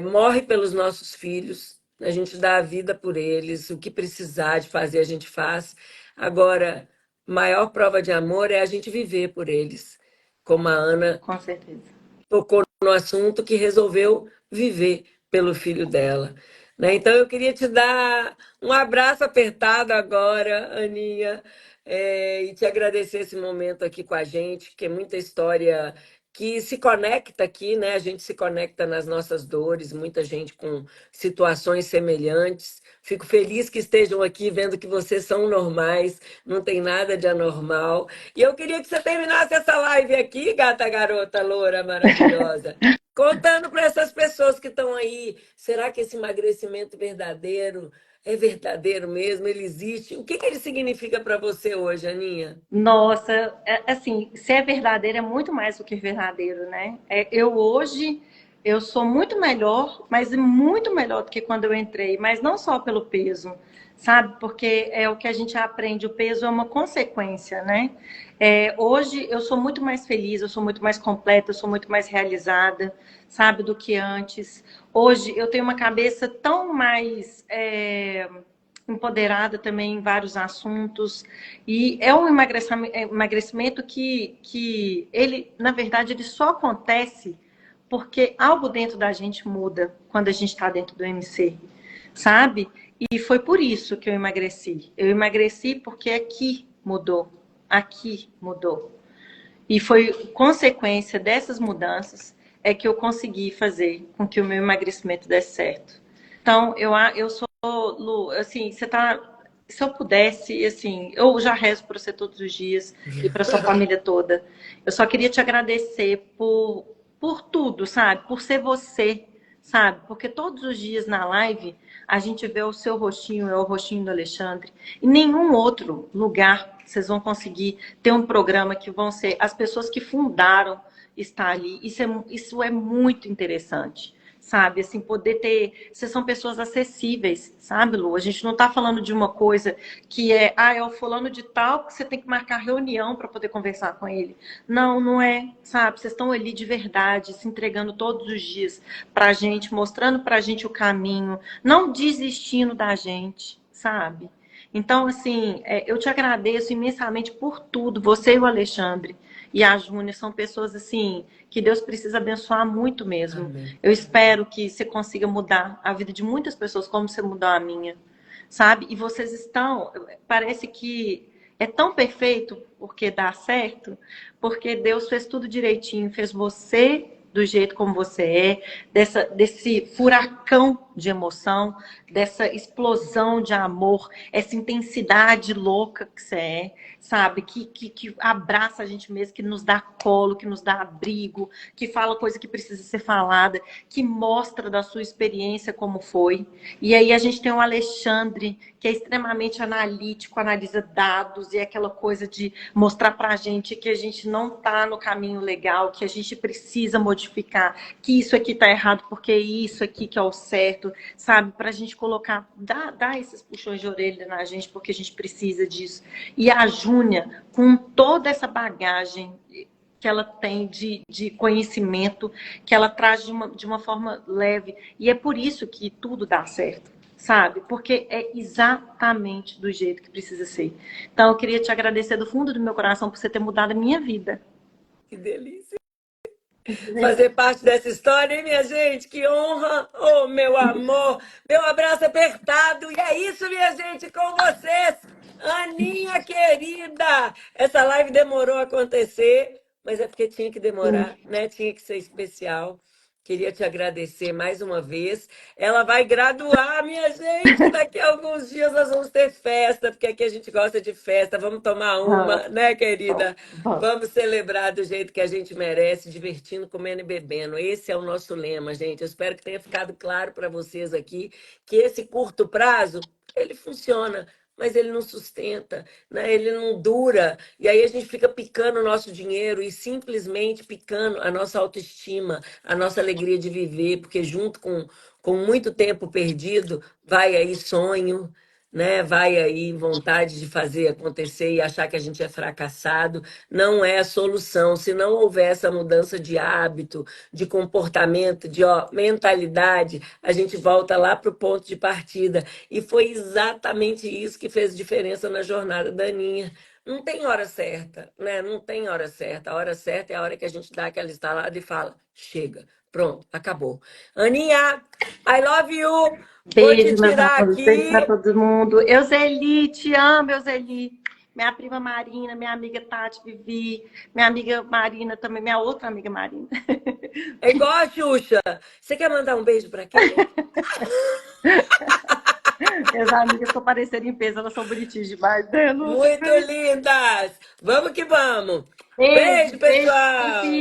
morre pelos nossos filhos, a gente dá a vida por eles, o que precisar de fazer a gente faz. Agora, maior prova de amor é a gente viver por eles, como a Ana Com certeza. tocou no assunto, que resolveu viver pelo filho dela. Né? Então, eu queria te dar um abraço apertado agora, Aninha, e te agradecer esse momento aqui com a gente, que é muita história que se conecta aqui, né? A gente se conecta nas nossas dores, muita gente com situações semelhantes. Fico feliz que estejam aqui vendo que vocês são normais, não tem nada de anormal. E eu queria que você terminasse essa live aqui, gata garota loura maravilhosa, contando para essas pessoas que estão aí, será que esse emagrecimento verdadeiro é verdadeiro mesmo? Ele existe? O que ele significa para você hoje, Aninha? Nossa, assim, se é verdadeiro é muito mais do que verdadeiro, né? Eu hoje eu sou muito melhor, mas muito melhor do que quando eu entrei, mas não só pelo peso, sabe? Porque é o que a gente aprende, o peso é uma consequência, né? Hoje eu sou muito mais feliz, eu sou muito mais completa, eu sou muito mais realizada, sabe, do que antes. Hoje eu tenho uma cabeça tão mais empoderada também em vários assuntos. E é um emagrecimento que ele, na verdade, ele só acontece porque algo dentro da gente muda quando a gente está dentro do MC, sabe? E foi por isso que eu emagreci. Eu emagreci porque aqui mudou. Aqui mudou. E foi consequência dessas mudanças é que eu consegui fazer com que o meu emagrecimento desse certo. Então, eu sou, Lu, assim, você tá. Se eu pudesse, assim, eu já rezo por você todos os dias e para sua família toda. Eu só queria te agradecer por tudo, sabe? Por ser você, sabe? Porque todos os dias na live a gente vê o seu rostinho, é o rostinho do Alexandre. Em nenhum outro lugar vocês vão conseguir ter um programa que vão ser as pessoas que fundaram estar ali. Isso é muito interessante, sabe? Assim, poder ter. Vocês são pessoas acessíveis, sabe, Lu? A gente não está falando de uma coisa que é o fulano de tal, que você tem que marcar reunião para poder conversar com ele. Não, não é, sabe? Vocês estão ali de verdade, se entregando todos os dias para a gente, mostrando para a gente o caminho, não desistindo da gente, sabe? Então, assim, eu te agradeço imensamente por tudo, você e o Alexandre. E a Júnia são pessoas assim que Deus precisa abençoar muito mesmo. Amém. Eu espero que você consiga mudar a vida de muitas pessoas como você mudou a minha, sabe? E vocês estão, parece que é tão perfeito porque dá certo, porque Deus fez tudo direitinho, fez você do jeito como você desse furacão de emoção, dessa explosão de amor, essa intensidade louca que você sabe? Que abraça a gente mesmo, que nos dá colo, que nos dá abrigo, que fala coisa que precisa ser falada, que mostra da sua experiência como foi. E aí a gente tem o Alexandre, que é extremamente analítico, analisa dados e é aquela coisa de mostrar pra gente que a gente não tá no caminho legal, que a gente precisa modificar, que isso aqui tá errado porque isso aqui que é o certo, sabe? Pra gente colocar, dar esses puxões de orelha na gente, porque a gente precisa disso. E a Júnia, com toda essa bagagem que ela tem de conhecimento, que ela traz de uma forma leve. E é por isso que tudo dá certo, sabe? Porque é exatamente do jeito que precisa ser. Então, eu queria te agradecer do fundo do meu coração por você ter mudado a minha vida. Que delícia fazer parte dessa história, hein, minha gente? Que honra! Oh, meu amor! Meu abraço apertado! E é isso, minha gente, com vocês! Aninha querida! Essa live demorou a acontecer, mas é porque tinha que demorar, né? Tinha que ser especial. Queria te agradecer mais uma vez. Ela vai graduar, minha gente. Daqui a alguns dias nós vamos ter festa, porque aqui a gente gosta de festa. Vamos tomar uma, né, querida? Vamos celebrar do jeito que a gente merece, divertindo, comendo e bebendo. Esse é o nosso lema, gente. Eu espero que tenha ficado claro para vocês aqui que esse curto prazo, ele funciona, mas ele não sustenta, né? Ele não dura. E aí a gente fica picando o nosso dinheiro e simplesmente picando a nossa autoestima, a nossa alegria de viver, porque junto com muito tempo perdido, vai aí sonho, né? Vai aí vontade de fazer acontecer e achar que a gente é fracassado. Não é a solução. Se não houver essa mudança de hábito, de comportamento, de mentalidade, a gente volta lá para o ponto de partida. E foi exatamente isso que fez diferença na jornada da Aninha. Não tem hora certa, né? Não tem hora certa. A hora certa é a hora que a gente dá aquela estalada e fala: chega, pronto, acabou. Aninha, I love you. Vou te Beijo, meus tirar amores. Beijo para aqui. todo mundo. Euseli, te amo, Euseli. Minha prima Marina, minha amiga Tati Vivi, minha amiga Marina também, minha outra amiga Marina. É igual a Xuxa. Você quer mandar um beijo para quem? Minhas amigas estão parecendo em peso, elas são bonitinhas demais, né, Lu? Muito lindas. Vamos que vamos. Beijo, Beijo, beijo, pessoal. confia.